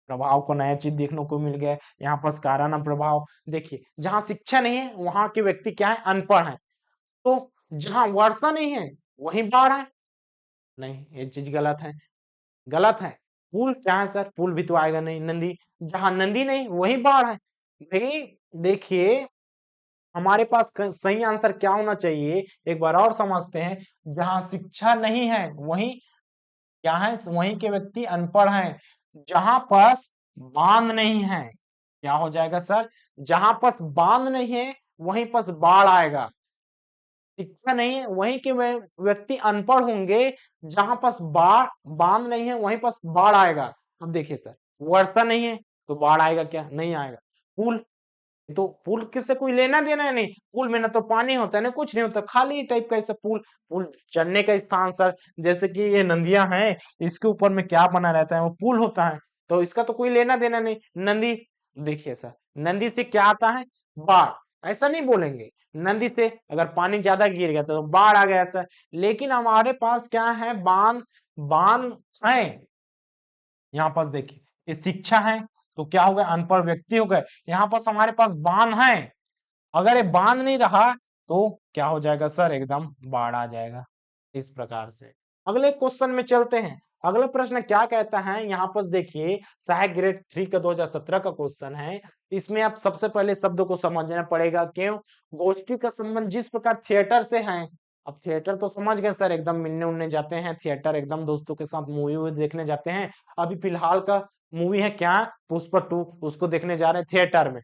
प्रभाव को नया चीज देखने को मिल गया, यहाँ पास कारण और प्रभाव। देखिए, जहां शिक्षा नहीं है वहां के व्यक्ति क्या है, अनपढ़ है। तो जहां वर्षा नहीं है वहीं बाढ़ है, नहीं ये चीज गलत है, गलत है। पुल क्या है सर, पुल भी तो आएगा नहीं, नदी, जहां नदी नहीं वहीं बाढ़ है। भाई देखिए, हमारे पास सही आंसर क्या होना चाहिए, एक बार और समझते हैं। जहां शिक्षा नहीं है वहीं क्या है, वहीं के व्यक्ति अनपढ़ हैं। जहां पास बांध नहीं है, क्या हो जाएगा सर, जहां पास बांध नहीं है वहीं पास बाढ़ आएगा। शिक्षा नहीं है वहीं के व्यक्ति अनपढ़ होंगे, जहां पास बांध नहीं है वहीं पास बाढ़ आएगा। अब देखिए सर, वर्षा नहीं है तो बाढ़ आएगा क्या, नहीं आएगा। पुल, तो पुल किससे कोई लेना देना है नहीं, पुल में ना तो पानी होता है ना कुछ नहीं होता, खाली टाइप का ऐसा पुल, पुल चढ़ने का स्थान सर। जैसे कि ये नदियां हैं, इसके ऊपर में क्या बना रहता है, वो पुल होता है। तो इसका तो कोई लेना देना नहीं। नदी, देखिए सर, नदी से क्या आता है, बाढ़, ऐसा नहीं बोलेंगे। नदी से अगर पानी ज्यादा गिर गया तो बाढ़ आ गया सर। लेकिन हमारे पास क्या है, बांध, बांध है। यहाँ पास देखिए, ये शिक्षा है तो क्या हो गया, अनपढ़ व्यक्ति हो गए। यहाँ पास हमारे पास बांध है, अगर ये बांध नहीं रहा तो क्या हो जाएगा सर, एकदम बाढ़ आ जाएगा। इस प्रकार से अगले क्वेश्चन में चलते हैं। अगला प्रश्न क्या कहता है, यहाँ पर देखिए, सहायक ग्रेड 3 का 2017 का क्वेश्चन है। इसमें आप सबसे पहले शब्दों को समझना पड़ेगा, क्यों, गोष्ठी का संबंध जिस प्रकार थिएटर से है। अब थिएटर तो समझ गए सर, एकदम मिलने उलने जाते हैं, थिएटर एकदम दोस्तों के साथ मूवी वूवी देखने जाते हैं। अभी फिलहाल का मूवी है क्या, पुष्पा 2, उसको देखने जा रहे हैं थिएटर में।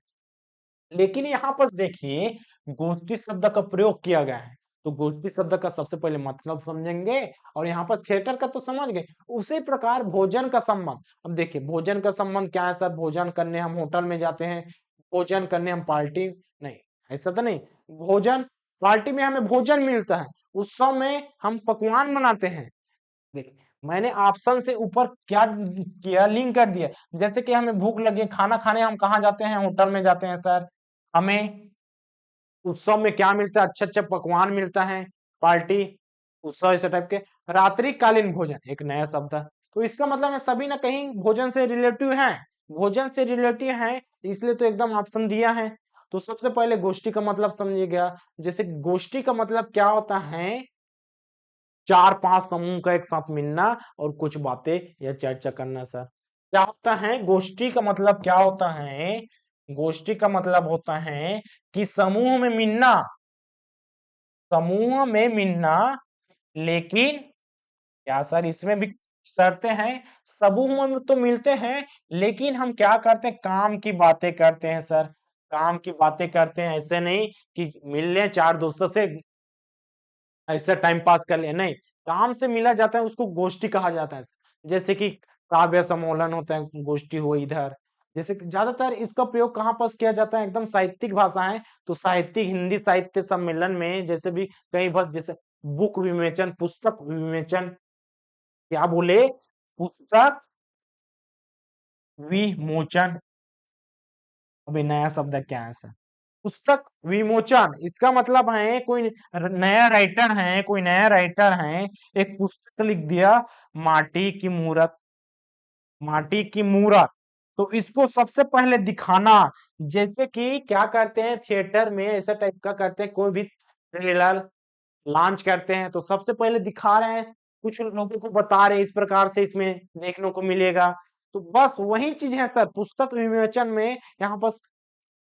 लेकिन यहाँ पर देखिए, गोष्ठी शब्द का प्रयोग किया गया है, तो गोष्ठी शब्द का सबसे पहले मतलब समझेंगे, और यहाँ पर थिएटर का तो समझ गए। उसी प्रकार भोजन का संबंध, अब देखिए भोजन का संबंध क्या है सर, भोजन करने हम होटल में जाते हैं, भोजन करने हम पार्टी, नहीं ऐसा तो नहीं, भोजन, पार्टी में हमें भोजन मिलता है, उत्सव में हम पकवान बनाते हैं। देखिए, मैंने ऑप्शन से ऊपर क्या किया, लिंक कर दिया। जैसे कि हमें भूख लगी है, खाना खाने हम कहाँ जाते हैं, होटल में जाते हैं सर। हमें उत्सव में क्या मिलता है, अच्छे अच्छे पकवान मिलता है, पार्टी, उत्सव ऐसे टाइप के। रात्रिकालीन भोजन एक नया शब्द है, तो इसका मतलब है सभी ना कहीं भोजन से रिलेटिव है, भोजन से रिलेटिव है, इसलिए तो एकदम ऑप्शन दिया है। तो सबसे पहले गोष्ठी का मतलब समझिएगा। जैसे गोष्ठी का मतलब क्या होता है, चार पांच समूह का एक साथ मिलना और कुछ बातें या चर्चा करना सर। क्या होता है गोष्ठी का मतलब, क्या होता है, गोष्ठी का मतलब होता है कि समूह में मिलना, समूह में मिलना। लेकिन क्या सर, इसमें भी शर्तें हैं, समूह में तो मिलते हैं, लेकिन हम क्या करते हैं, काम की बातें करते हैं सर, काम की बातें करते हैं। ऐसे नहीं कि मिल लें चार दोस्तों से ऐसा टाइम पास कर ले, नहीं, काम से मिला जाता है उसको गोष्ठी कहा जाता है। जैसे कि काव्य सम्मेलन होता है, गोष्ठी हो इधर। जैसे कि ज्यादातर इसका प्रयोग कहाँ पर किया जाता है, एकदम साहित्यिक भाषा है, तो साहित्यिक हिंदी साहित्य सम्मेलन में, जैसे भी कई बार, जैसे बुक विवेचन, पुस्तक विवेचन, क्या बोले, पुस्तक विमोचन। अभी नया शब्द क्या है सर, पुस्तक विमोचन, इसका मतलब है कोई नया राइटर है, कोई नया राइटर है, एक पुस्तक लिख दिया, माटी की मूरत, माटी की मूरत, तो इसको सबसे पहले दिखाना। जैसे कि क्या करते हैं थिएटर में, ऐसा टाइप का करते हैं, कोई भी ट्रेलर लॉन्च करते हैं तो सबसे पहले दिखा रहे हैं, कुछ लोगों को बता रहे हैं इस प्रकार से इसमें देखने को मिलेगा। तो बस वही चीज है सर, पुस्तक विमोचन में यहाँ पर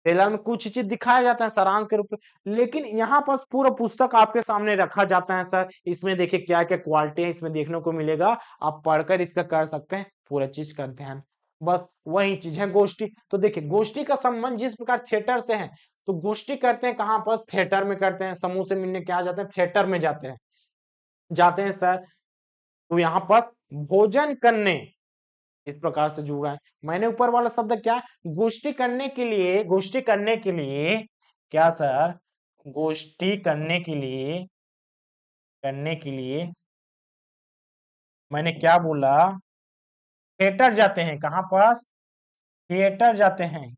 ट्रेलर में कुछ चीज दिखाया जाता है सारांश के रूप में, लेकिन यहाँ पर पूरा पुस्तक आपके सामने रखा जाता है सर। इसमें देखिए क्या क्या क्वालिटी है इसमें देखने को मिलेगा, आप पढ़कर इसका कर सकते हैं पूरा चीज का ध्यान। बस वही चीज है गोष्ठी। तो देखिए गोष्ठी का संबंध जिस प्रकार थिएटर से है, तो गोष्ठी करते हैं कहाँ पर, थिएटर में करते हैं। समूह से मिलने क्या जाते हैं, थिएटर में जाते हैं सर। तो यहाँ पर भोजन करने इस प्रकार से जुड़ा है। मैंने ऊपर वाला शब्द क्या, गोष्ठी करने के लिए क्या सर, गोष्ठी करने के लिए मैंने क्या बोला, थिएटर जाते हैं। कहां पास, थिएटर जाते हैं,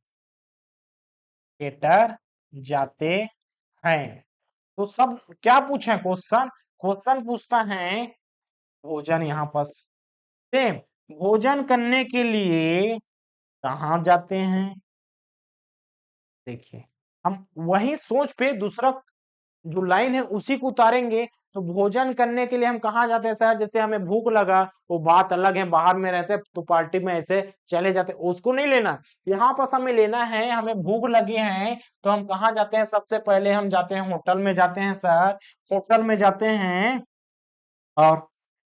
थिएटर जाते हैं। तो सब क्या पूछे क्वेश्चन, क्वेश्चन पूछता है भोजन, यहाँ पर सेम भोजन करने के लिए कहाँ जाते हैं। देखिए हम वही सोच पे दूसरा जो लाइन है उसी को उतारेंगे। तो भोजन करने के लिए हम कहाँ जाते हैं सर, जैसे हमें भूख लगा, वो बात अलग है, बाहर में रहते हैं तो पार्टी में ऐसे चले जाते हैं, उसको नहीं लेना। यहाँ पर हमें लेना है, हमें भूख लगी है तो हम कहाँ जाते हैं, सबसे पहले हम जाते हैं होटल में जाते हैं सर। होटल में जाते हैं और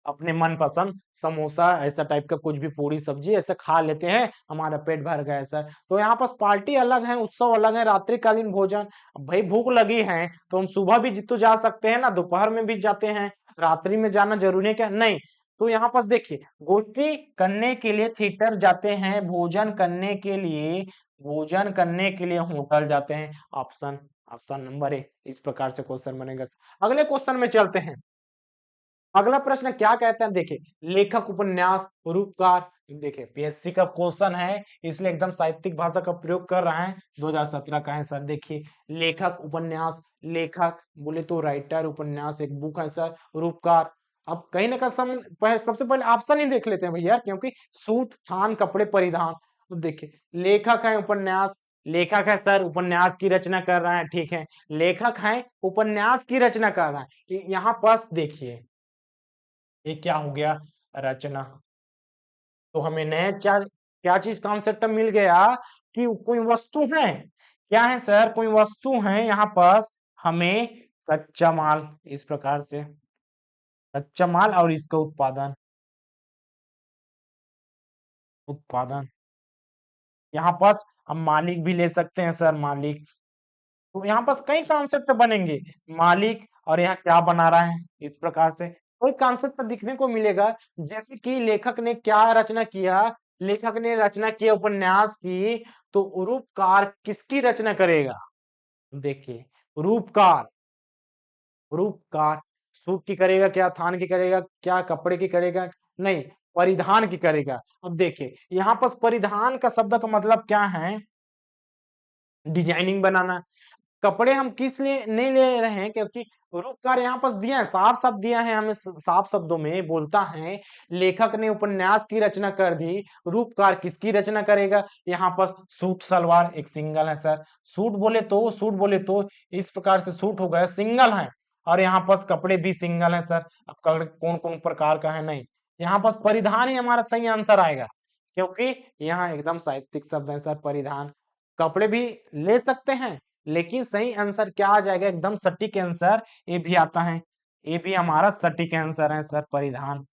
अपने मनपसंद समोसा ऐसा टाइप का कुछ भी पूरी सब्जी ऐसे खा लेते हैं, हमारा पेट भर गया है सर। तो यहाँ पास पार्टी अलग है, उत्सव अलग है, रात्रिकालीन भोजन। अब भाई भूख लगी है तो हम सुबह भी तो जा सकते हैं ना, दोपहर में भी जाते हैं, रात्रि में जाना जरूरी है क्या, नहीं। तो यहाँ पास देखिए गोष्ठी करने के लिए थिएटर जाते हैं, भोजन करने के लिए होटल जाते हैं। ऑप्शन ऑप्शन नंबर ए इस प्रकार से क्वेश्चन बनेगा। अगले क्वेश्चन में चलते हैं। अगला प्रश्न क्या कहते हैं, देखिए लेखक, उपन्यास, रूपकार। देखिए पीएससी का क्वेश्चन है इसलिए एकदम साहित्यिक भाषा का प्रयोग कर रहा है, 2017 का है सर। देखिए लेखक, उपन्यास, लेखक बोले तो राइटर, उपन्यास एक बुक है सर, रूपकार। अब कहीं ना कहीं सबसे पहले ऑप्शन ही देख लेते हैं भैया, क्योंकि सूट, थान, कपड़े, परिधान। तो देखिए लेखक है, उपन्यास, लेखक है सर, उपन्यास की रचना कर रहा है, ठीक है। लेखक है, उपन्यास की रचना कर रहा है, यहाँ पास देखिए ये क्या हो गया, रचना। तो हमें नया क्या चीज कॉन्सेप्ट मिल गया कि कोई वस्तु है, क्या है सर, कोई वस्तु है यहाँ पास, हमें कच्चा माल इस प्रकार से, कच्चा माल और इसका उत्पादन, उत्पादन यहाँ पास हम मालिक भी ले सकते हैं सर, मालिक। तो यहाँ पास कई कॉन्सेप्ट बनेंगे, मालिक, और यहाँ क्या बना रहा है इस प्रकार से कोई कॉन्सेप्ट दिखने को मिलेगा। जैसे कि लेखक ने क्या रचना किया, लेखक ने रचना किया उपन्यास की, तो रूपकार किसकी रचना करेगा। देखिए रूपकार, रूपकार सूट की करेगा क्या, थान की करेगा क्या, कपड़े की करेगा, नहीं परिधान की करेगा। अब देखिए यहाँ पर परिधान का शब्द का मतलब क्या है, डिजाइनिंग बनाना। कपड़े हम किस लिए नहीं ले रहे हैं, क्योंकि रूपकार यहाँ पर दिया है, साफ साफ दिया है हमें, साफ शब्दों में बोलता है लेखक ने उपन्यास की रचना कर दी, रूपकार किसकी रचना करेगा। यहाँ पर सूट सलवार एक सिंगल है सर, सूट बोले तो इस प्रकार से सूट हो गया सिंगल है, और यहाँ पर कपड़े भी सिंगल है सर। अब कपड़े कौन कौन प्रकार का है, नहीं, यहाँ पर परिधान ही हमारा सही आंसर आएगा, क्योंकि यहाँ एकदम साहित्यिक शब्द है सर, परिधान। कपड़े भी ले सकते हैं, लेकिन सही आंसर क्या आ जाएगा, एकदम सटीक आंसर ये भी आता है, ये भी हमारा सटीक आंसर है सर, परिधान।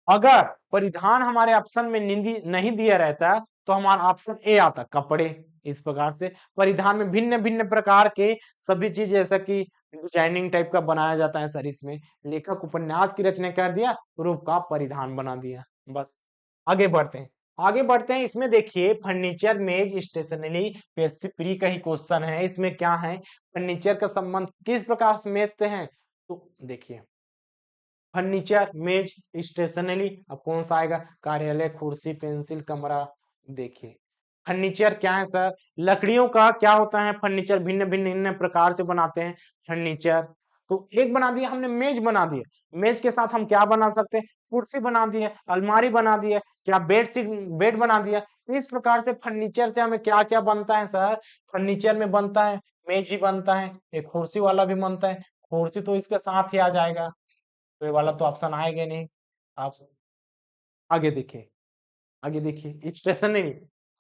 अगर परिधान हमारे ऑप्शन में नहीं दिया रहता तो हमारा ऑप्शन ए आता, कपड़े। इस प्रकार से परिधान में भिन्न भिन्न प्रकार के सभी चीज, जैसा कि डिजाइनिंग टाइप का बनाया जाता है सर, इसमें लेखक उपन्यास की रचना कर दिया, रूप का परिधान बना दिया। बस आगे बढ़ते हैं, इसमें देखिए फर्नीचर, मेज, स्टेशनरी, पीएससी प्री का ही क्वेश्चन है। इसमें क्या है, फर्नीचर का संबंध किस प्रकार से मेज से है। तो देखिए फर्नीचर, मेज, स्टेशनरी, अब कौन सा आएगा, कार्यालय, कुर्सी, पेंसिल, कमरा। देखिए फर्नीचर क्या है सर, लकड़ियों का क्या होता है, फर्नीचर भिन्न भिन्न भिन्न प्रकार से बनाते हैं फर्नीचर। तो एक बना दिया हमने, मेज बना दिया, मेज के साथ हम क्या बना सकते हैं, कुर्सी बना दी है, अलमारी बना दी है, क्या बेड बना दिया। इस प्रकार से फर्नीचर से हमें क्या क्या बनता है सर, फर्नीचर में बनता है, मेज भी बनता है, एक कुर्सी वाला भी बनता है, कुर्सी तो इसके साथ ही आ जाएगा, तो ये वाला तो ऑप्शन आएगा नहीं। आप आगे देखिए, स्टेशनरी।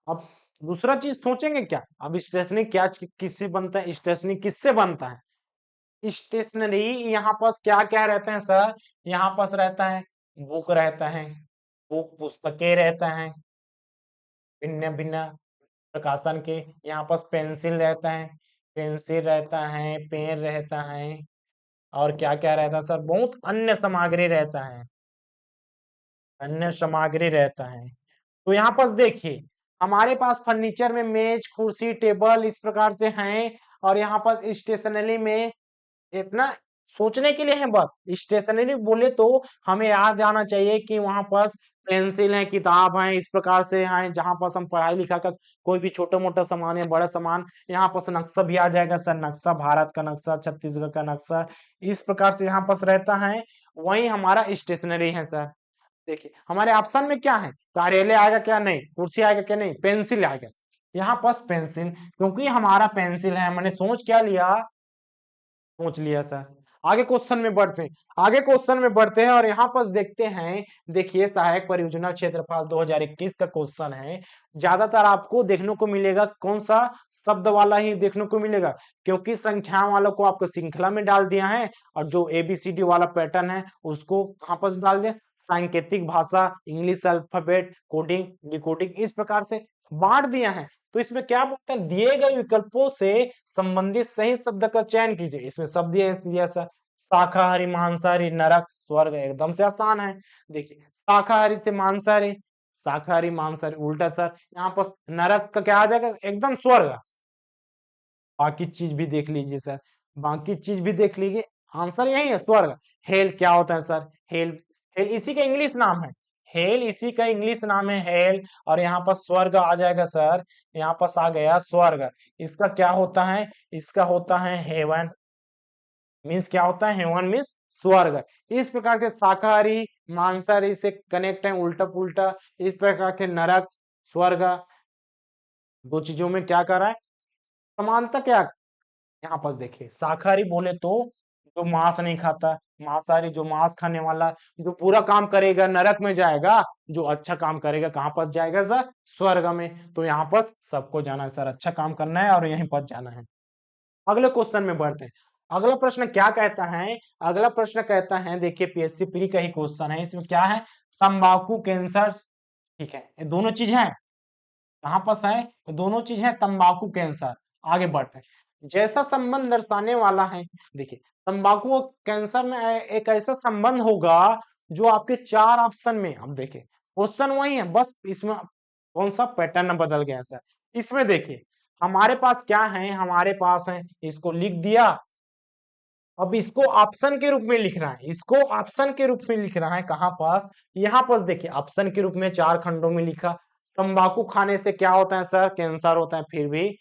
अब दूसरा चीज सोचेंगे क्या? अब स्टेशनरी क्या किससे बनता है? स्टेशनरी किससे बनता है? स्टेशनरी यहाँ पास क्या क्या रहते हैं सर? यहाँ पास रहता है बुक रहता है, बुक पुस्तकें रहता है भिन्न भिन्न प्रकाशन के। यहाँ पास पेंसिल रहता है, पेंसिल रहता है, पेन रहता है, और क्या क्या रहता है सर? बहुत अन्य सामग्री रहता है, अन्य सामग्री रहता है। तो यहाँ पास देखिए हमारे पास फर्नीचर में मेज कुर्सी टेबल इस प्रकार से हैं, और यहाँ पर स्टेशनरी में इतना सोचने के लिए है बस। स्टेशनरी बोले तो हमें याद आना चाहिए कि वहां पास पेंसिल है, किताब है, इस प्रकार से है जहां पास हम पढ़ाई लिखा का कोई भी छोटा मोटा सामान या बड़ा सामान, यहाँ पास नक्शा भी आ जाएगा सर। नक्शा, भारत का नक्शा, छत्तीसगढ़ का नक्शा, इस प्रकार से यहाँ पास रहता है। वही हमारा स्टेशनरी है सर। देखिए हमारे ऑप्शन में क्या है? कार्यालय आएगा क्या? नहीं। कुर्सी आएगा क्या? नहीं। पेंसिल आएगा। यहाँ पास पेंसिल, क्योंकि हमारा पेंसिल है, मैंने सोच क्या लिया? सोच लिया सर। आगे क्वेश्चन में बढ़ते हैं, आगे क्वेश्चन में बढ़ते हैं और यहाँ पर देखते हैं। देखिए सहायक परियोजना क्षेत्रफल 2021 का क्वेश्चन है। ज्यादातर आपको देखने को मिलेगा कौन सा शब्द वाला ही देखने को मिलेगा, क्योंकि संख्या वालों को आपको श्रृंखला में डाल दिया है, और जो एबीसीडी वाला पैटर्न है उसको कहाँ पर डाल दिया? सांकेतिक भाषा, इंग्लिश अल्फाबेट, कोडिंग, डिकोडिंग, इस प्रकार से बांट दिया है। तो इसमें क्या बोलते हैं? दिए गए विकल्पों से संबंधित सही शब्द का चयन कीजिए। इसमें शब्द दिया सर, शाकाहारी, मांसाहारी, नरक, स्वर्ग, एकदम से आसान है। देखिए शाकाहारी से मांसाहारी, शाकाहारी मांसाहारी उल्टा सर। यहाँ पर नरक का क्या आ जाएगा? एकदम स्वर्ग। बाकी चीज भी देख लीजिए सर, बाकी चीज भी देख लीजिए, आंसर यही है स्वर्ग। हेल क्या होता है सर? हेल, हेल इसी का इंग्लिश नाम है। हेल इसी का इंग्लिश नाम है हेल। और यहाँ पर स्वर्ग आ जाएगा सर, यहाँ पास आ गया स्वर्ग। इसका क्या होता है? इसका होता है हेवन। मीन्स क्या होता है? हेवन मीन्स स्वर्ग। इस प्रकार के शाकाहारी मांसाहारी से कनेक्ट है उल्टा पुल्टा। इस प्रकार के नरक, स्वर्ग, दो चीजों में क्या कर रहा है? समानता क्या? यहाँ पर देखिए शाकाहारी बोले तो जो मांस नहीं खाता, मांसाहारी जो मांस खाने वाला, जो पूरा काम करेगा नरक में जाएगा, जो अच्छा काम करेगा कहाँ पर जाएगा सर? स्वर्ग में। तो यहाँ पर सबको जाना है सर, अच्छा काम करना है और यहीं पर जाना है। अगले क्वेश्चन में बढ़ते हैं। अगला प्रश्न क्या कहता है? अगला प्रश्न कहता है, देखिए पीएससी प्री का ही क्वेश्चन है। इसमें क्या है? तंबाकू कैंसर, ठीक है, ये दोनों चीज है। कहाँ पास है? ये दोनों चीज है, तंबाकू कैंसर। आगे बढ़ते हैं, जैसा संबंध दर्शाने वाला है। देखिए तंबाकू और कैंसर में एक ऐसा संबंध होगा जो आपके चार ऑप्शन में, अब देखिए क्वेश्चन वही है, बस इसमें कौन सा पैटर्न बदल गया सर। इसमें देखिए हमारे पास क्या है? हमारे पास है, इसको लिख दिया। अब इसको ऑप्शन के रूप में लिख रहा है, इसको ऑप्शन के रूप में लिख रहा है। कहाँ पास? यहाँ पास देखिए ऑप्शन के रूप में चार खंडों में लिखा। तंबाकू खाने से क्या होता है सर? कैंसर होता है। फिर भी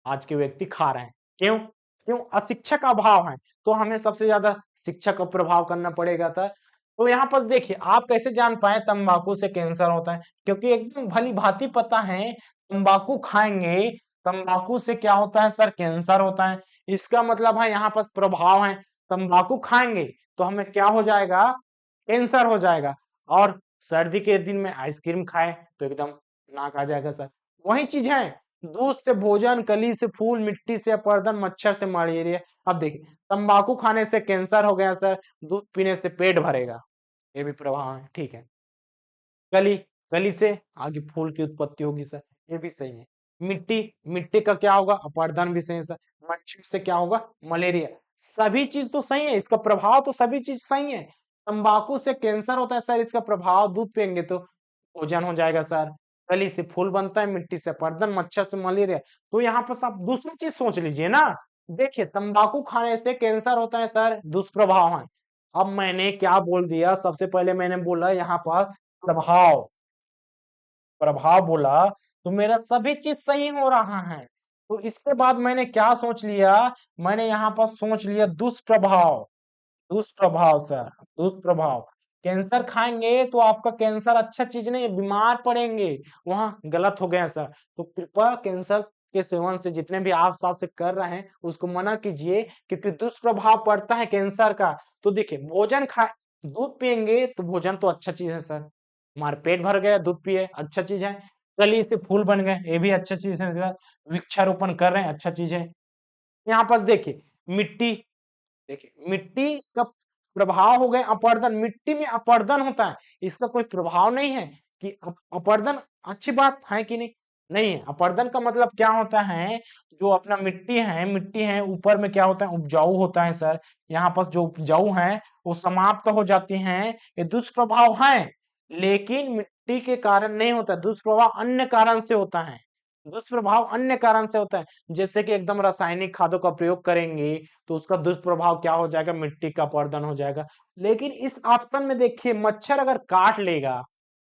आज के व्यक्ति खा रहे हैं, क्यों? क्यों? अशिक्षा का अभाव है। तो हमें सबसे ज्यादा शिक्षा का प्रभाव करना पड़ेगा था। तो यहाँ पर देखिए आप कैसे जान पाए तंबाकू से कैंसर होता है? क्योंकि एकदम भली भांति पता है तंबाकू खाएंगे, तंबाकू से क्या होता है सर? कैंसर होता है। इसका मतलब है यहाँ पर प्रभाव है, तंबाकू खाएंगे तो हमें क्या हो जाएगा? कैंसर हो जाएगा। और सर्दी के दिन में आइसक्रीम खाए तो एकदम नाक आ जाएगा सर। वही चीज है, दूध से भोजन, कली से फूल, मिट्टी से अपरदन, मच्छर से मलेरिया। अब देखिए तंबाकू खाने से कैंसर हो गया सर, दूध पीने से पेट भरेगा, ये भी प्रभाव है, ठीक है। कली, कली से आगे फूल की उत्पत्ति होगी सर, ये भी सही है। मिट्टी, मिट्टी का क्या होगा? अपरदन भी सही है सर। मच्छर से क्या होगा? मलेरिया। सभी चीज तो सही है, इसका प्रभाव तो सभी चीज सही है। तंबाकू से कैंसर होता है सर, इसका प्रभाव दूध पियेंगे तो भोजन हो जाएगा सर। कली से फूल बनता है, मिट्टी से अपरदन, मच्छर से मलेरिया। तो यहाँ पर आप दूसरी चीज सोच लीजिए ना। देखिए तंबाकू खाने से कैंसर होता है सर, दुष्प्रभाव है। अब मैंने क्या बोल दिया? सबसे पहले मैंने बोला यहाँ पर प्रभाव, प्रभाव बोला, तो मेरा सभी चीज सही हो रहा है। तो इसके बाद मैंने क्या सोच लिया? मैंने यहाँ पर सोच लिया दुष्प्रभाव। दुष्प्रभाव सर, दुष्प्रभाव। कैंसर खाएंगे तो आपका कैंसर अच्छा चीज नहीं है, बीमार पड़ेंगे, वहां गलत हो गया सर। तो कृपया कैंसर के सेवन से जितने भी आप साथ से कर रहे हैं उसको मना कीजिए, क्योंकि दुष्प्रभाव पड़ता है कैंसर का। तो देखिए भोजन खाए, दूध पियेंगे तो भोजन तो अच्छा चीज है सर, हमारा पेट भर गया, दूध पिए अच्छा चीज है। कली से फूल बन गए, ये भी अच्छा चीज है सर। वृक्षारोपण कर रहे हैं, अच्छा चीज है। यहाँ पर देखिए मिट्टी, देखिए मिट्टी का प्रभाव हो गए अपर्दन, मिट्टी में अपर्दन होता है, इसका कोई प्रभाव नहीं है कि अपर्दन अच्छी बात है कि नहीं, नहीं है। अपर्दन का मतलब क्या होता है, जो अपना मिट्टी है ऊपर में क्या होता है, उपजाऊ होता है सर। यहाँ पर जो उपजाऊ है वो समाप्त हो जाती हैं, ये दुष्प्रभाव है। लेकिन मिट्टी के कारण नहीं होता, दुष्प्रभाव अन्य कारण से होता है, दुष्प्रभाव अन्य कारण से होता है। जैसे कि एकदम रासायनिक खादों का प्रयोग करेंगे तो उसका दुष्प्रभाव क्या हो जाएगा, मिट्टी का अपरदन हो जाएगा। लेकिन इस ऑप्शन में देखिए मच्छर अगर काट लेगा,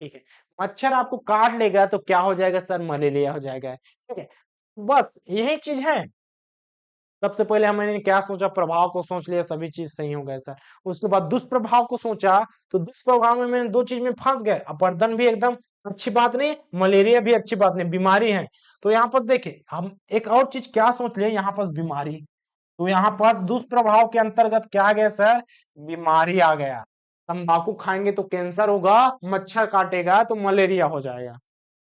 ठीक है, मच्छर आपको काट लेगा तो क्या हो जाएगा सर, मलेरिया हो जाएगा, ठीक है। बस यही चीज है। सबसे पहले हमने क्या सोचा, प्रभाव को सोच लिया, सभी चीज सही हो गए सर। उसके बाद दुष्प्रभाव को सोचा, तो दुष्प्रभाव में मैंने दो चीज में फंस गए, अपरदन भी एकदम अच्छी बात नहीं, मलेरिया भी अच्छी बात नहीं, बीमारी है। तो यहाँ पर देखे हम एक और चीज क्या सोच लिए, यहाँ पर बीमारी, तो यहाँ पास दुष्प्रभाव के अंतर्गत क्या आ गया सर, बीमारी आ गया। तंबाकू खाएंगे तो कैंसर होगा, मच्छर काटेगा तो मलेरिया हो जाएगा।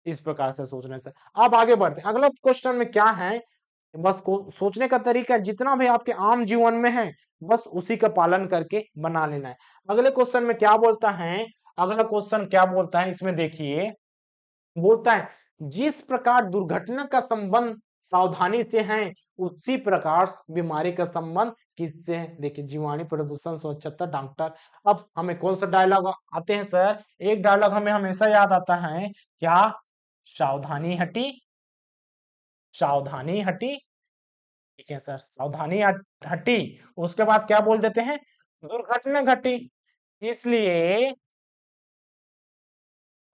इस प्रकार से सोचने से अब आगे बढ़ते हैं। अगला क्वेश्चन में क्या है, बस को सोचने का तरीका जितना भी आपके आम जीवन में है, बस उसी का पालन करके बना लेना है। अगले क्वेश्चन में क्या बोलता है, अगला क्वेश्चन क्या बोलता है, इसमें देखिए बोलता है जिस प्रकार दुर्घटना का संबंध सावधानी से है, उसी प्रकार बीमारी का संबंध किससे है। देखिए जीवाणु, प्रदूषण, स्वच्छता, डॉक्टर। अब हमें कौन सा डायलॉग आते हैं सर, एक डायलॉग हमें हमेशा याद आता है, क्या, सावधानी हटी, सावधानी हटी, ठीक है सर, सावधानी हटी, उसके बाद क्या बोल देते हैं, दुर्घटना घटी। इसलिए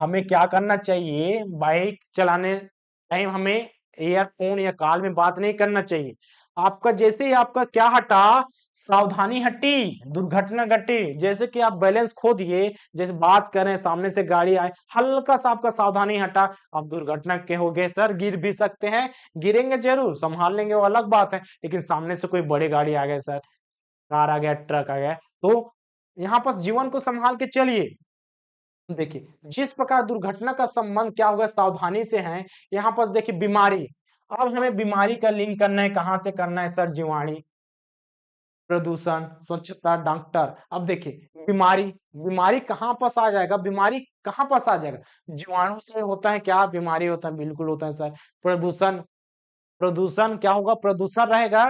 हमें क्या करना चाहिए, बाइक चलाने टाइम हमें ईयरफोन या कॉल में बात नहीं करना चाहिए। आपका जैसे ही आपका क्या हटा, सावधानी हटी, दुर्घटना घटी। जैसे कि आप बैलेंस खो दिए, जैसे बात करें सामने से गाड़ी आए, हल्का सा आपका सावधानी हटा, आप दुर्घटना के हो गए सर, गिर भी सकते हैं, गिरेंगे जरूर, संभाल लेंगे वो अलग बात है, लेकिन सामने से कोई बड़ी गाड़ी आ गए सर, कार आ गया, ट्रक आ गया, तो यहाँ पर जीवन को संभाल के चलिए। देखिए जिस प्रकार दुर्घटना का संबंध क्या होगा, सावधानी से है। यहाँ पर देखिए बीमारी, अब हमें बीमारी का लिंक करना है, कहां से करना है सर, जीवाणु, प्रदूषण, स्वच्छता, डॉक्टर। अब देखिए बीमारी, बीमारी कहाँ पास आ जाएगा, बीमारी कहाँ पास आ जाएगा, जीवाणु से होता है क्या, बीमारी होता है, बिल्कुल होता है सर। प्रदूषण, प्रदूषण क्या होगा, प्रदूषण रहेगा